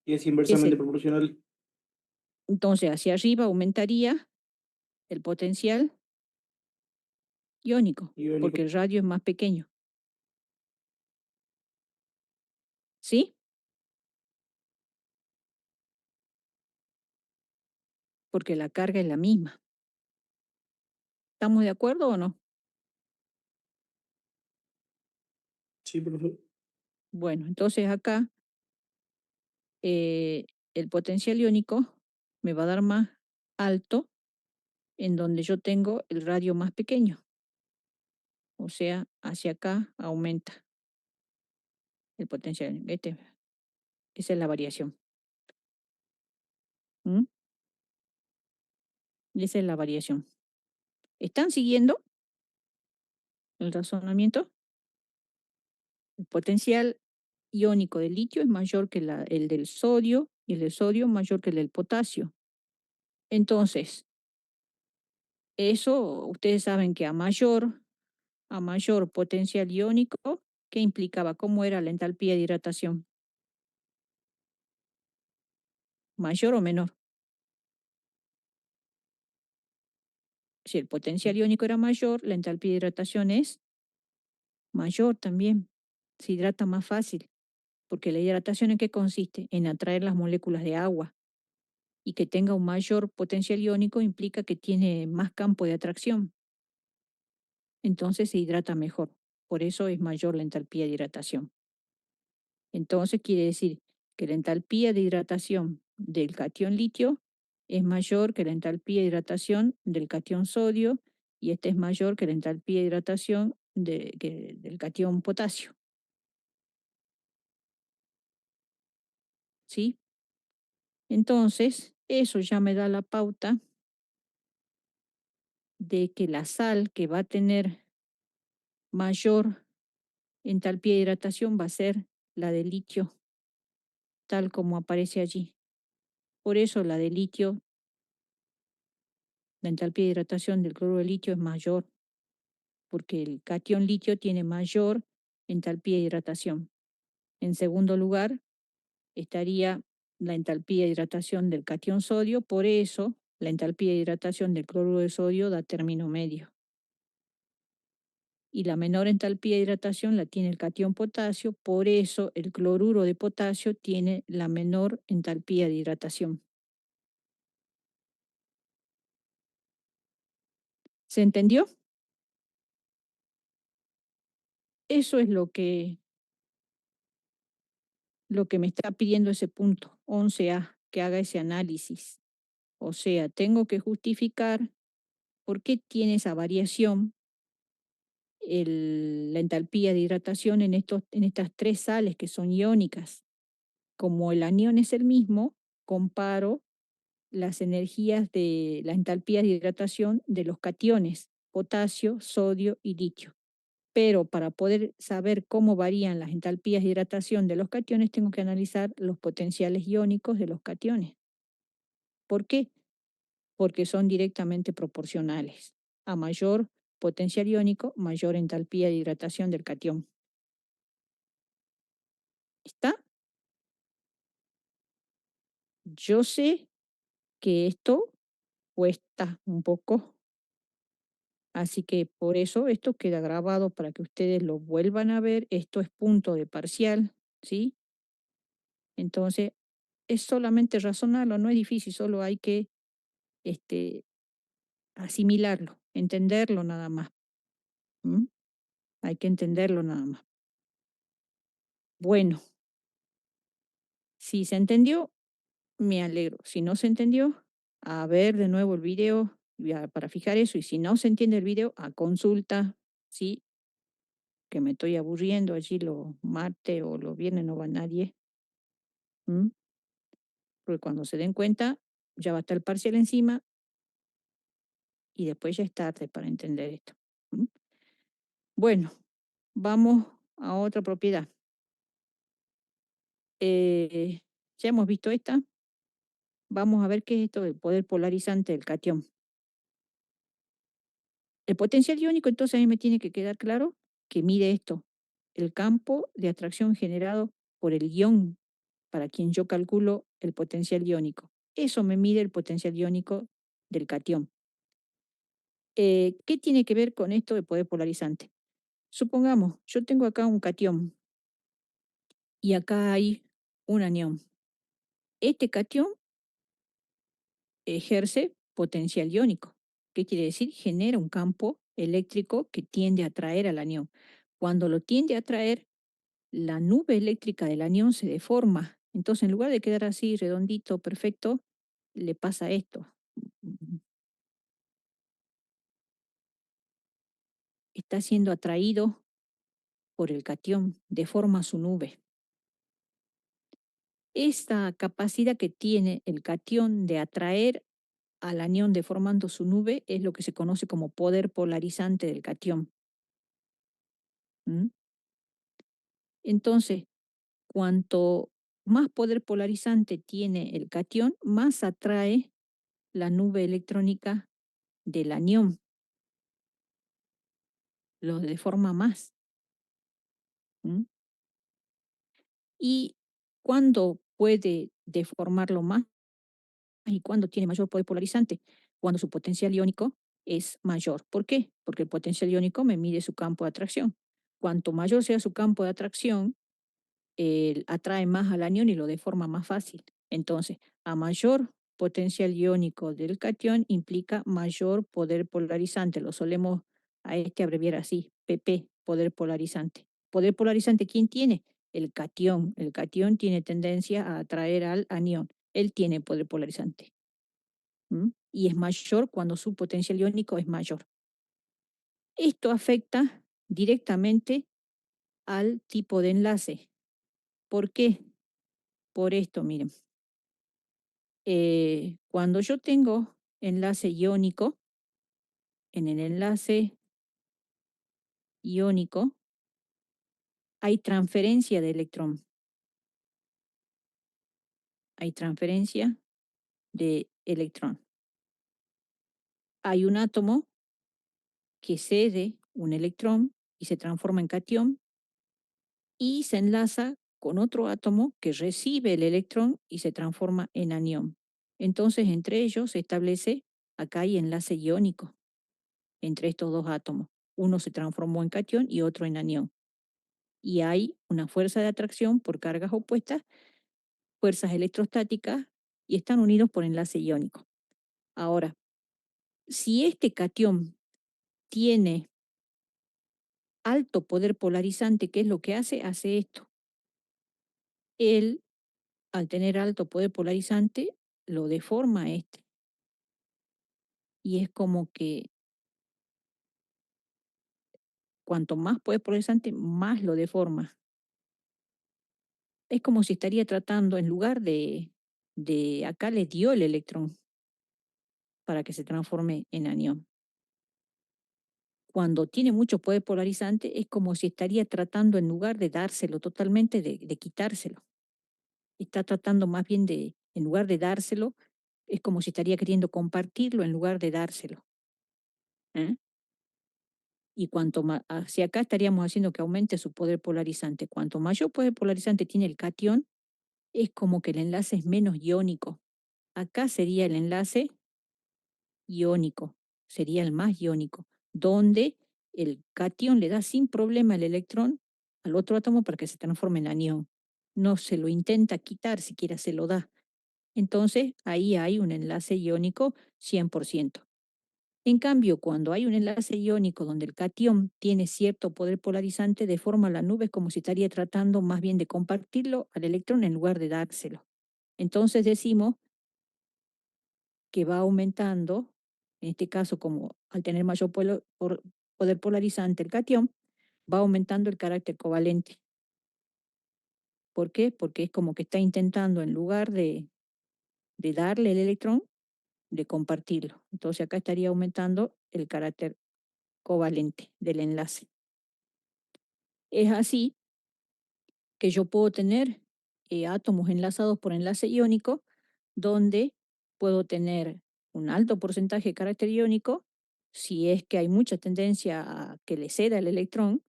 y es inversamente Ese, proporcional. entonces, hacia arriba aumentaría el potencial iónico, Iónico. porque el radio es más pequeño. ¿Sí? Porque la carga es la misma. ¿Estamos de acuerdo o no? Sí, profe. Bueno, entonces acá el potencial iónico me va a dar más alto en donde yo tengo el radio más pequeño. O sea, hacia acá aumenta el potencial. Esa es la variación. ¿Mm? Esa es la variación. ¿Están siguiendo el razonamiento? El potencial iónico del litio es mayor que el del sodio y el del sodio mayor que el del potasio. Entonces, eso ustedes saben que a mayor potencial iónico, ¿qué implicaba? ¿Cómo era la entalpía de hidratación? ¿Mayor o menor? Si el potencial iónico era mayor, la entalpía de hidratación es mayor también. Se hidrata más fácil, porque la hidratación ¿en qué consiste? En atraer las moléculas de agua. Y que tenga un mayor potencial iónico implica que tiene más campo de atracción. Entonces se hidrata mejor. Por eso es mayor la entalpía de hidratación. Entonces quiere decir que la entalpía de hidratación del catión litio es mayor que la entalpía de hidratación del catión sodio y esta es mayor que la entalpía de hidratación del catión potasio. ¿Sí? Entonces, eso ya me da la pauta de que la sal que va a tener mayor entalpía de hidratación va a ser la de litio, tal como aparece allí. Por eso la de litio, la entalpía de hidratación del cloruro de litio es mayor, porque el catión litio tiene mayor entalpía de hidratación. En segundo lugar, estaría la entalpía de hidratación del catión sodio, por eso la entalpía de hidratación del cloruro de sodio da término medio. Y la menor entalpía de hidratación la tiene el catión potasio, por eso el cloruro de potasio tiene la menor entalpía de hidratación. ¿Se entendió? Eso es lo que me está pidiendo ese punto 11A, que haga ese análisis. O sea, tengo que justificar por qué tiene esa variación la entalpía de hidratación en estas tres sales que son iónicas. Como el anión es el mismo, comparo las energías de la entalpía de hidratación de los cationes, potasio, sodio y litio. Pero para poder saber cómo varían las entalpías de hidratación de los cationes, tengo que analizar los potenciales iónicos de los cationes. ¿Por qué? Porque son directamente proporcionales. A mayor potencial iónico, mayor entalpía de hidratación del catión. ¿Está? Yo sé que esto cuesta un poco, así que por eso esto queda grabado para que ustedes lo vuelvan a ver. Esto es punto de parcial, ¿sí? Entonces, es solamente razonarlo, no es difícil, solo hay que este, asimilarlo, entenderlo nada más. ¿M? Hay que entenderlo nada más. Bueno, si se entendió, me alegro. Si no se entendió, a ver de nuevo el video para fijar eso, y si no se entiende el video, a consulta, ¿sí? Que me estoy aburriendo allí los martes o los viernes, no va nadie. ¿M? Porque cuando se den cuenta, ya va a estar el parcial encima y después ya es tarde para entender esto. ¿M? Bueno, vamos a otra propiedad. Ya hemos visto esta. Vamos a ver qué es esto del poder polarizante del catión. El potencial iónico, entonces a mí me tiene que quedar claro que mide esto, el campo de atracción generado por el ión para quien yo calculo el potencial iónico. Eso me mide el potencial iónico del catión. ¿Qué tiene que ver con esto de poder polarizante? Supongamos, yo tengo acá un catión y acá hay un anión. Este catión ejerce potencial iónico. ¿Qué quiere decir? Genera un campo eléctrico que tiende a atraer al anión. Cuando lo tiende a atraer, la nube eléctrica del anión se deforma. Entonces, en lugar de quedar así redondito, perfecto, le pasa esto. Está siendo atraído por el catión, deforma su nube. Esta capacidad que tiene el catión de atraer al anión deformando su nube es lo que se conoce como poder polarizante del catión. ¿Mm? Entonces, cuanto más poder polarizante tiene el catión, más atrae la nube electrónica del anión, lo deforma más. ¿Mm? Y cuando puede deformarlo más y cuando tiene mayor poder polarizante, cuando su potencial iónico es mayor. ¿Por qué? Porque el potencial iónico me mide su campo de atracción. Cuanto mayor sea su campo de atracción, atrae más al anión y lo deforma más fácil. Entonces, a mayor potencial iónico del catión implica mayor poder polarizante. Lo solemos a este abreviar así, PP, poder polarizante. Poder polarizante, ¿quién tiene? El catión. El catión tiene tendencia a atraer al anión. Él tiene poder polarizante. Y es mayor cuando su potencial iónico es mayor. Esto afecta directamente al tipo de enlace. ¿Por qué? Por esto, miren. Cuando yo tengo enlace iónico, en el enlace iónico hay transferencia de electrón. Hay transferencia de electrón. Hay un átomo que cede un electrón y se transforma en catión y se enlaza con otro átomo que recibe el electrón y se transforma en anión. Entonces, entre ellos se establece, acá hay enlace iónico entre estos dos átomos. Uno se transformó en catión y otro en anión. Y hay una fuerza de atracción por cargas opuestas, fuerzas electrostáticas, y están unidos por enlace iónico. Ahora, si este catión tiene alto poder polarizante, ¿qué es lo que hace? Hace esto. Él, al tener alto poder polarizante, lo deforma este. Y es como que cuanto más poder polarizante, más lo deforma. Es como si estaría tratando, en lugar de acá le dio el electrón para que se transforme en anión. Cuando tiene mucho poder polarizante, es como si estaría tratando, en lugar de dárselo totalmente, de quitárselo. Está tratando más bien de, en lugar de dárselo, es como si estaría queriendo compartirlo en lugar de dárselo. ¿Eh? Y cuanto más, hacia acá estaríamos haciendo que aumente su poder polarizante. Cuanto mayor poder polarizante tiene el catión, es como que el enlace es menos iónico. Acá sería el enlace iónico, sería el más iónico, donde el catión le da sin problema el electrón al otro átomo para que se transforme en anión. No se lo intenta quitar, siquiera se lo da. Entonces, ahí hay un enlace iónico 100%. En cambio, cuando hay un enlace iónico donde el catión tiene cierto poder polarizante, deforma la nube como si estaría tratando más bien de compartirlo al electrón en lugar de dárselo. Entonces decimos que va aumentando en este caso, como al tener mayor poder polarizante el catión, va aumentando el carácter covalente. ¿Por qué? Porque es como que está intentando, en lugar de darle el electrón, de compartirlo. Entonces acá estaría aumentando el carácter covalente del enlace. Es así que yo puedo tener átomos enlazados por enlace iónico, donde puedo tener un alto porcentaje de carácter iónico, si es que hay mucha tendencia a que le ceda el electrón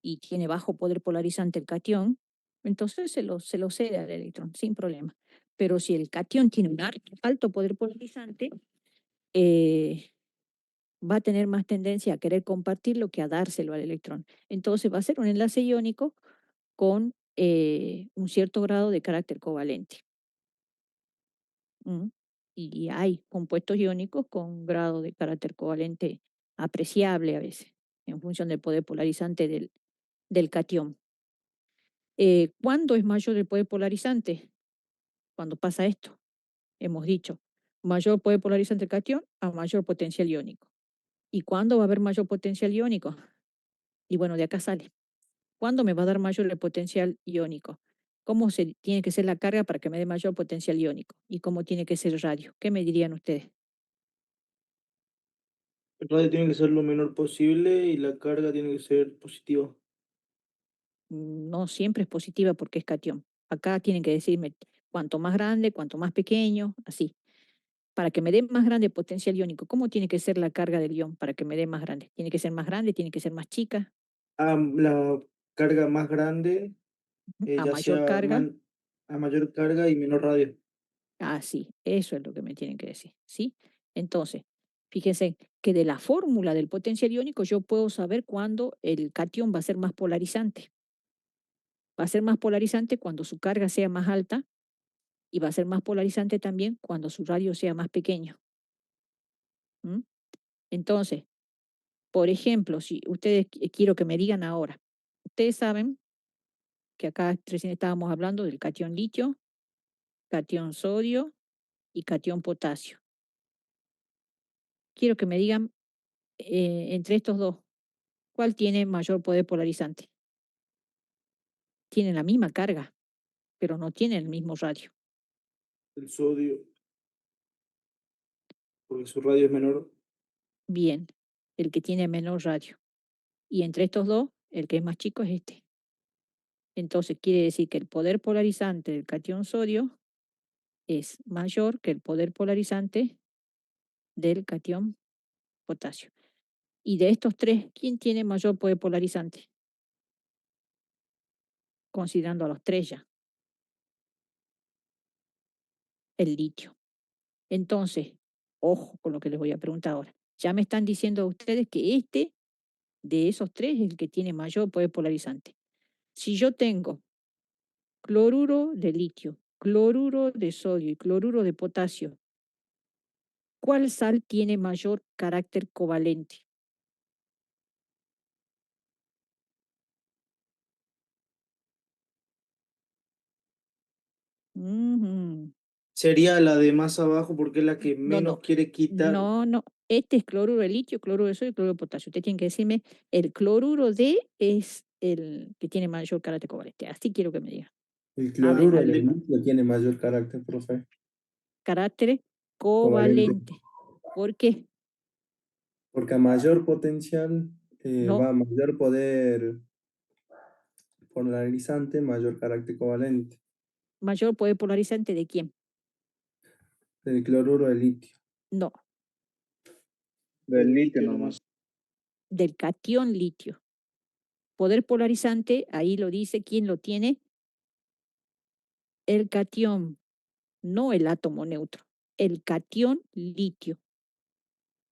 y tiene bajo poder polarizante el catión, entonces se lo cede al electrón sin problema. Pero si el catión tiene un alto poder polarizante, eh, va a tener más tendencia a querer compartirlo que a dárselo al electrón. Entonces va a ser un enlace iónico con un cierto grado de carácter covalente. ¿M? Y hay compuestos iónicos con grado de carácter covalente apreciable a veces, en función del poder polarizante del catión. ¿Cuándo es mayor el poder polarizante? Cuando pasa esto, hemos dicho, mayor poder polarizante del catión a mayor potencial iónico. ¿Y cuándo va a haber mayor potencial iónico? Y bueno, de acá sale. ¿Cuándo me va a dar mayor el potencial iónico? ¿Cómo tiene que ser la carga para que me dé mayor potencial iónico? ¿Y cómo tiene que ser el radio? ¿Qué me dirían ustedes? El radio tiene que ser lo menor posible y la carga tiene que ser positiva. No siempre es positiva porque es catión. Acá tienen que decirme cuanto más grande, cuanto más pequeño, así. Para que me dé más grande potencial iónico, ¿cómo tiene que ser la carga del ión para que me dé más grande? ¿Tiene que ser más grande? ¿Tiene que ser más chica? La carga más grande, A ya mayor sea carga, a mayor carga y menor radio. sí, eso es lo que me tienen que decir, ¿sí? Entonces, fíjense que de la fórmula del potencial iónico yo puedo saber cuándo el catión va a ser más polarizante. Va a ser más polarizante cuando su carga sea más alta y va a ser más polarizante también cuando su radio sea más pequeño. ¿M? Entonces, por ejemplo, si ustedes quiero que me digan ahora, ustedes saben que acá recién estábamos hablando del catión litio, catión sodio y catión potasio. Quiero que me digan entre estos dos, ¿cuál tiene mayor poder polarizante? Tienen la misma carga, pero no tienen el mismo radio. El sodio, porque su radio es menor. Bien, el que tiene menor radio. Y entre estos dos, el que es más chico es este. Entonces quiere decir que el poder polarizante del catión sodio es mayor que el poder polarizante del catión potasio. Y de estos tres, ¿quién tiene mayor poder polarizante? Considerando a los tres ya, el litio. Entonces, ojo con lo que les voy a preguntar ahora. Ya me están diciendo ustedes que de esos tres, es el que tiene mayor poder polarizante. Si yo tengo cloruro de litio, cloruro de sodio y cloruro de potasio, ¿cuál sal tiene mayor carácter covalente? Ujú. Sería la de más abajo porque es la que No, menos no, quiere quitar. no. Este es cloruro de litio, cloruro de sodio y cloruro de potasio. Usted tiene que decirme, el cloruro de es el que tiene mayor carácter covalente. Así quiero que me diga. El Hable, cloruro El hable. de de, litio tiene mayor carácter, profe. Carácter Covalente. covalente. ¿Por qué? Porque a mayor potencial va No, a mayor poder polarizante, mayor carácter covalente. mayor poder polarizante de quién. El cloruro de litio. No, Del litio litio nomás. nomás. del catión litio. Poder polarizante, ahí lo dice, ¿quién lo tiene? El catión, no el átomo neutro. El catión litio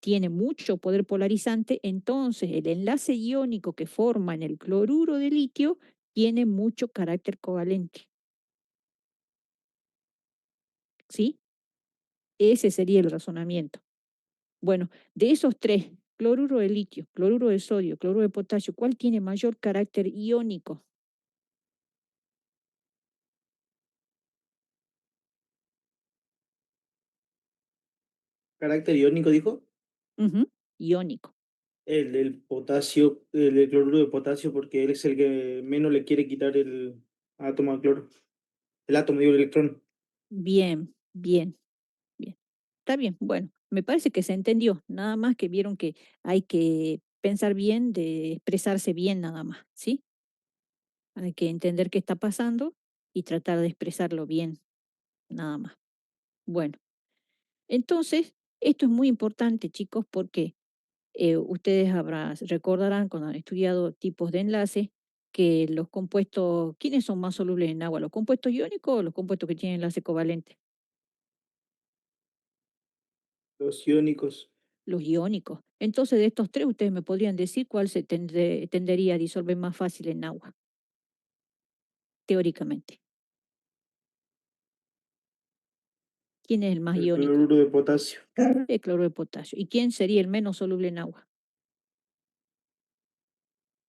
tiene mucho poder polarizante, entonces el enlace iónico que forma en el cloruro de litio tiene mucho carácter covalente. ¿Sí? Ese sería el razonamiento. Bueno, de esos tres, cloruro de litio, cloruro de sodio, cloruro de potasio, ¿cuál tiene mayor carácter iónico? ¿Carácter iónico dijo? Ujú, iónico. El potasio, el cloruro de potasio, porque él es el que menos le quiere quitar el átomo al cloro. El átomo, digo, el electrón. Bien, bien, bien. Está bien, bueno, me parece que se entendió, nada más que vieron que hay que pensar bien, de expresarse bien nada más, ¿sí? Hay que entender qué está pasando y tratar de expresarlo bien, nada más. Bueno, entonces, esto es muy importante, chicos, porque ustedes recordarán cuando han estudiado tipos de enlace que los compuestos, ¿quiénes son más solubles en agua? ¿Los compuestos iónicos o los compuestos que tienen enlace covalente? Los iónicos. Los iónicos. Entonces, de estos tres, ustedes me podrían decir cuál se tendería a disolver más fácil en agua, teóricamente. ¿Quién es el más El iónico? cloruro de potasio. El cloro de potasio. ¿Y quién sería el menos soluble en agua?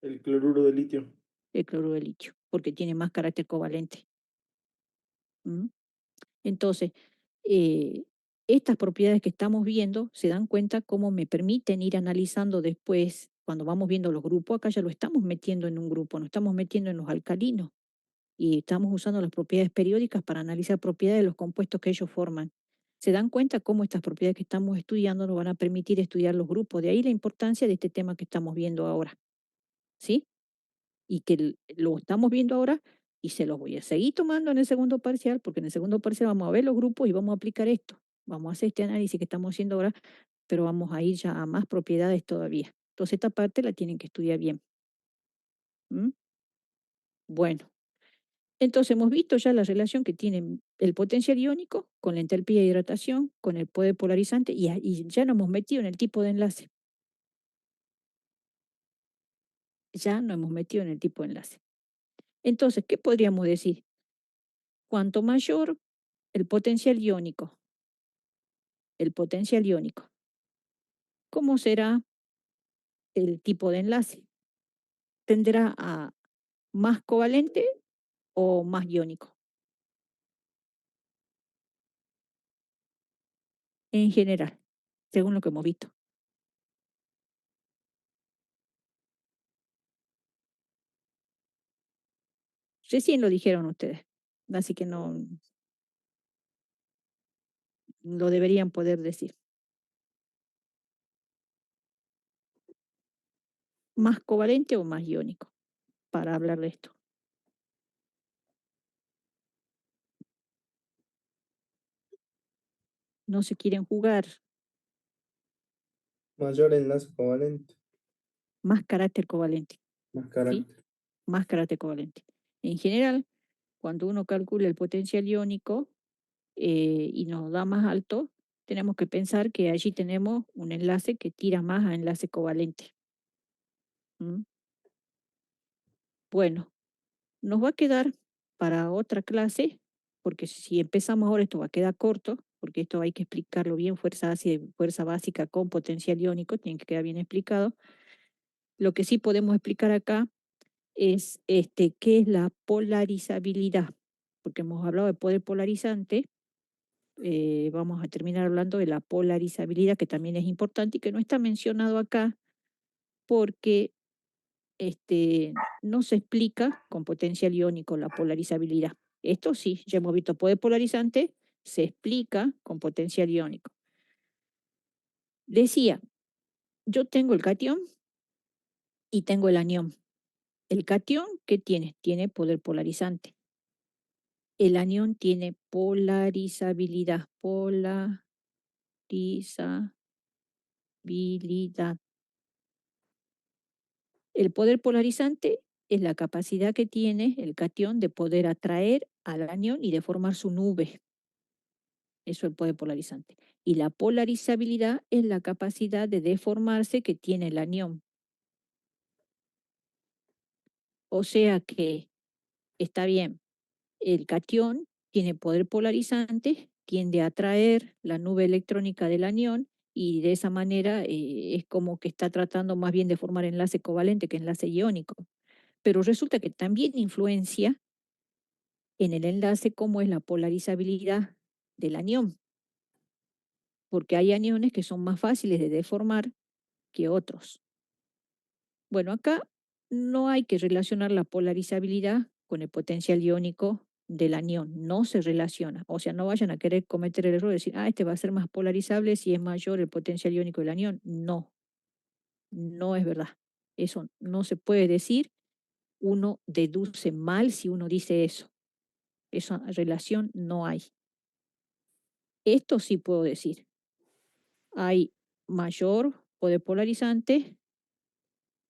El cloruro de litio. El cloruro de litio, porque tiene más carácter covalente. ¿Mm? Entonces, eh, estas propiedades que estamos viendo, se dan cuenta cómo me permiten ir analizando después, cuando vamos viendo los grupos, acá ya lo estamos metiendo en un grupo, no estamos metiendo en los alcalinos y estamos usando las propiedades periódicas para analizar propiedades de los compuestos que ellos forman. Se dan cuenta cómo estas propiedades que estamos estudiando nos van a permitir estudiar los grupos, de ahí la importancia de este tema que estamos viendo ahora, ¿sí? Y que lo estamos viendo ahora y se los voy a seguir tomando en el segundo parcial, porque en el segundo parcial vamos a ver los grupos y vamos a aplicar esto. Vamos a hacer este análisis que estamos haciendo ahora, pero vamos a ir ya a más propiedades todavía. Entonces esta parte la tienen que estudiar bien. ¿Mm? Bueno, entonces hemos visto ya la relación que tiene el potencial iónico con la entalpía de hidratación, con el poder polarizante y ya nos hemos metido en el tipo de enlace. Ya nos hemos metido en el tipo de enlace. Entonces, ¿qué podríamos decir? Cuanto mayor el potencial iónico, ¿cómo será el tipo de enlace? ¿Tendrá a más covalente o más iónico? En general, según lo que hemos visto. Recién lo dijeron ustedes, así que no lo deberían poder decir. ¿Más covalente o más iónico? Para hablar de esto. No se quieren jugar, Mayor enlace covalente, más carácter covalente, más ¿sí? carácter. Más carácter covalente. En general, cuando uno calcula el potencial iónico y nos da más alto, tenemos que pensar que allí tenemos un enlace que tira más a enlace covalente. ¿Mm? Bueno, nos va a quedar para otra clase, porque si empezamos ahora esto va a quedar corto, porque esto hay que explicarlo bien, fuerza ácida y fuerza básica con potencial iónico, tiene que quedar bien explicado. Lo que sí podemos explicar acá es qué es la polarizabilidad, porque hemos hablado de poder polarizante, vamos a terminar hablando de la polarizabilidad, que también es importante y que no está mencionado acá porque no se explica con potencial iónico la polarizabilidad. Esto sí, ya hemos visto poder polarizante, se explica con potencial iónico. Decía, yo tengo el catión y tengo el anión. El catión, ¿qué tiene? Tiene poder polarizante. El anión tiene polarizabilidad. Polarizabilidad. El poder polarizante es la capacidad que tiene el catión de poder atraer al anión y de formar su nube. Eso es el poder polarizante. Y la polarizabilidad es la capacidad de deformarse que tiene el anión. O sea que está bien, el catión tiene poder polarizante, tiende a atraer la nube electrónica del anión y de esa manera es como que está tratando más bien de formar enlace covalente que enlace iónico. Pero resulta que también influencia en el enlace cómo es la polarizabilidad del anión. porque hay aniones que son más fáciles de deformar que otros. Bueno, acá no hay que relacionar la polarizabilidad con el potencial iónico del anión, no se relaciona. O sea, no vayan a querer cometer el error de decir, este va a ser más polarizable si es mayor el potencial iónico del anión. No, no es verdad. Eso no se puede decir. Uno deduce mal si uno dice eso. Esa relación no hay. Esto sí puedo decir. Hay mayor poder polarizante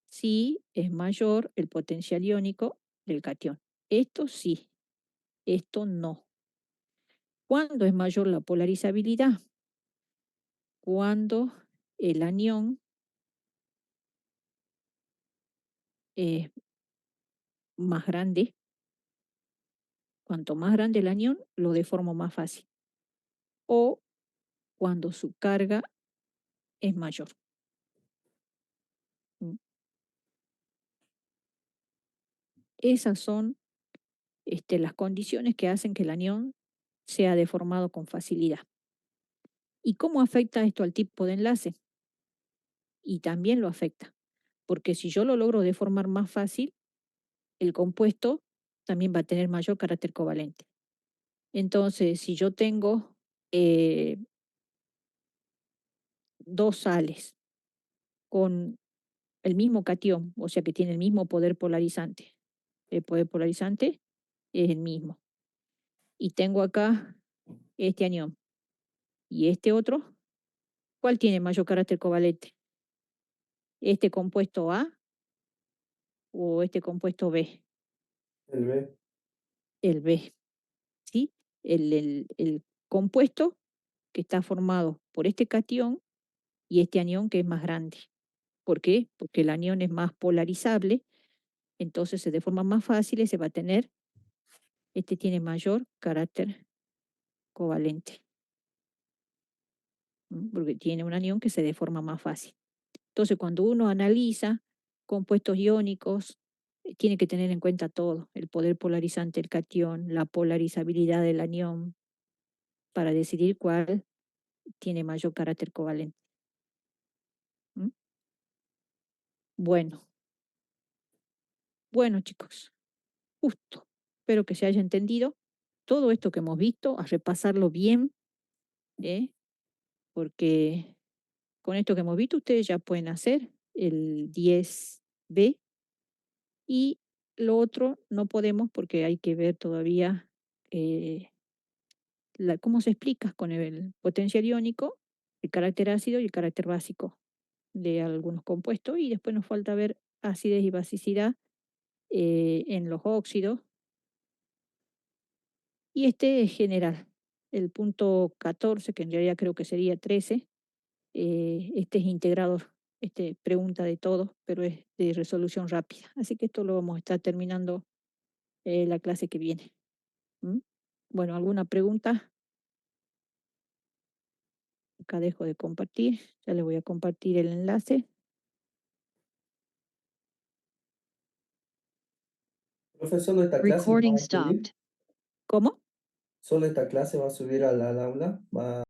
si es mayor el potencial iónico del catión. Esto sí, esto no. ¿Cuándo es mayor la polarizabilidad? Cuando el anión es más grande. Cuanto más grande el anión, lo deformo más fácil. O cuando su carga es mayor. ¿Mm? Esas son las condiciones que hacen que el anión sea deformado con facilidad. ¿Y cómo afecta esto al tipo de enlace? Y también lo afecta, porque si yo lo logro deformar más fácil, el compuesto también va a tener mayor carácter covalente. Entonces, si yo tengo dos sales con el mismo catión, o sea que tiene el mismo poder polarizante, el poder polarizante es el mismo. Y tengo acá este anión y este otro, ¿cuál tiene mayor carácter covalente? ¿Este compuesto A o este compuesto B? El B. El B, ¿sí? El compuesto que está formado por este catión y este anión que es más grande. ¿Por qué? Porque el anión es más polarizable, entonces se deforma más fácil y se va a tener, tiene mayor carácter covalente, porque tiene un anión que se deforma más fácil. Entonces, cuando uno analiza compuestos iónicos, tiene que tener en cuenta todo, el poder polarizante del catión, la polarizabilidad del anión, para decidir cuál tiene mayor carácter covalente. ¿Mm? Bueno, bueno chicos, justo. Espero que se haya entendido todo esto que hemos visto, a repasarlo bien, ¿eh? Porque con esto que hemos visto ustedes ya pueden hacer el 10B y lo otro no podemos porque hay que ver todavía eh, cómo se explica con el potencial iónico, el carácter ácido y el carácter básico de algunos compuestos y después nos falta ver acidez y basicidad en los óxidos. Y este es general. El punto 14, que en realidad creo que sería 13, este es integrador. Pregunta de todo, pero es de resolución rápida. Así que esto lo vamos a estar terminando la clase que viene. ¿Mm? Bueno, ¿alguna pregunta? Acá dejo de compartir. Ya les voy a compartir el enlace. Profe, ¿solo esta clase va a subir? ¿Cómo? ¿Solo esta clase va a subir al aula?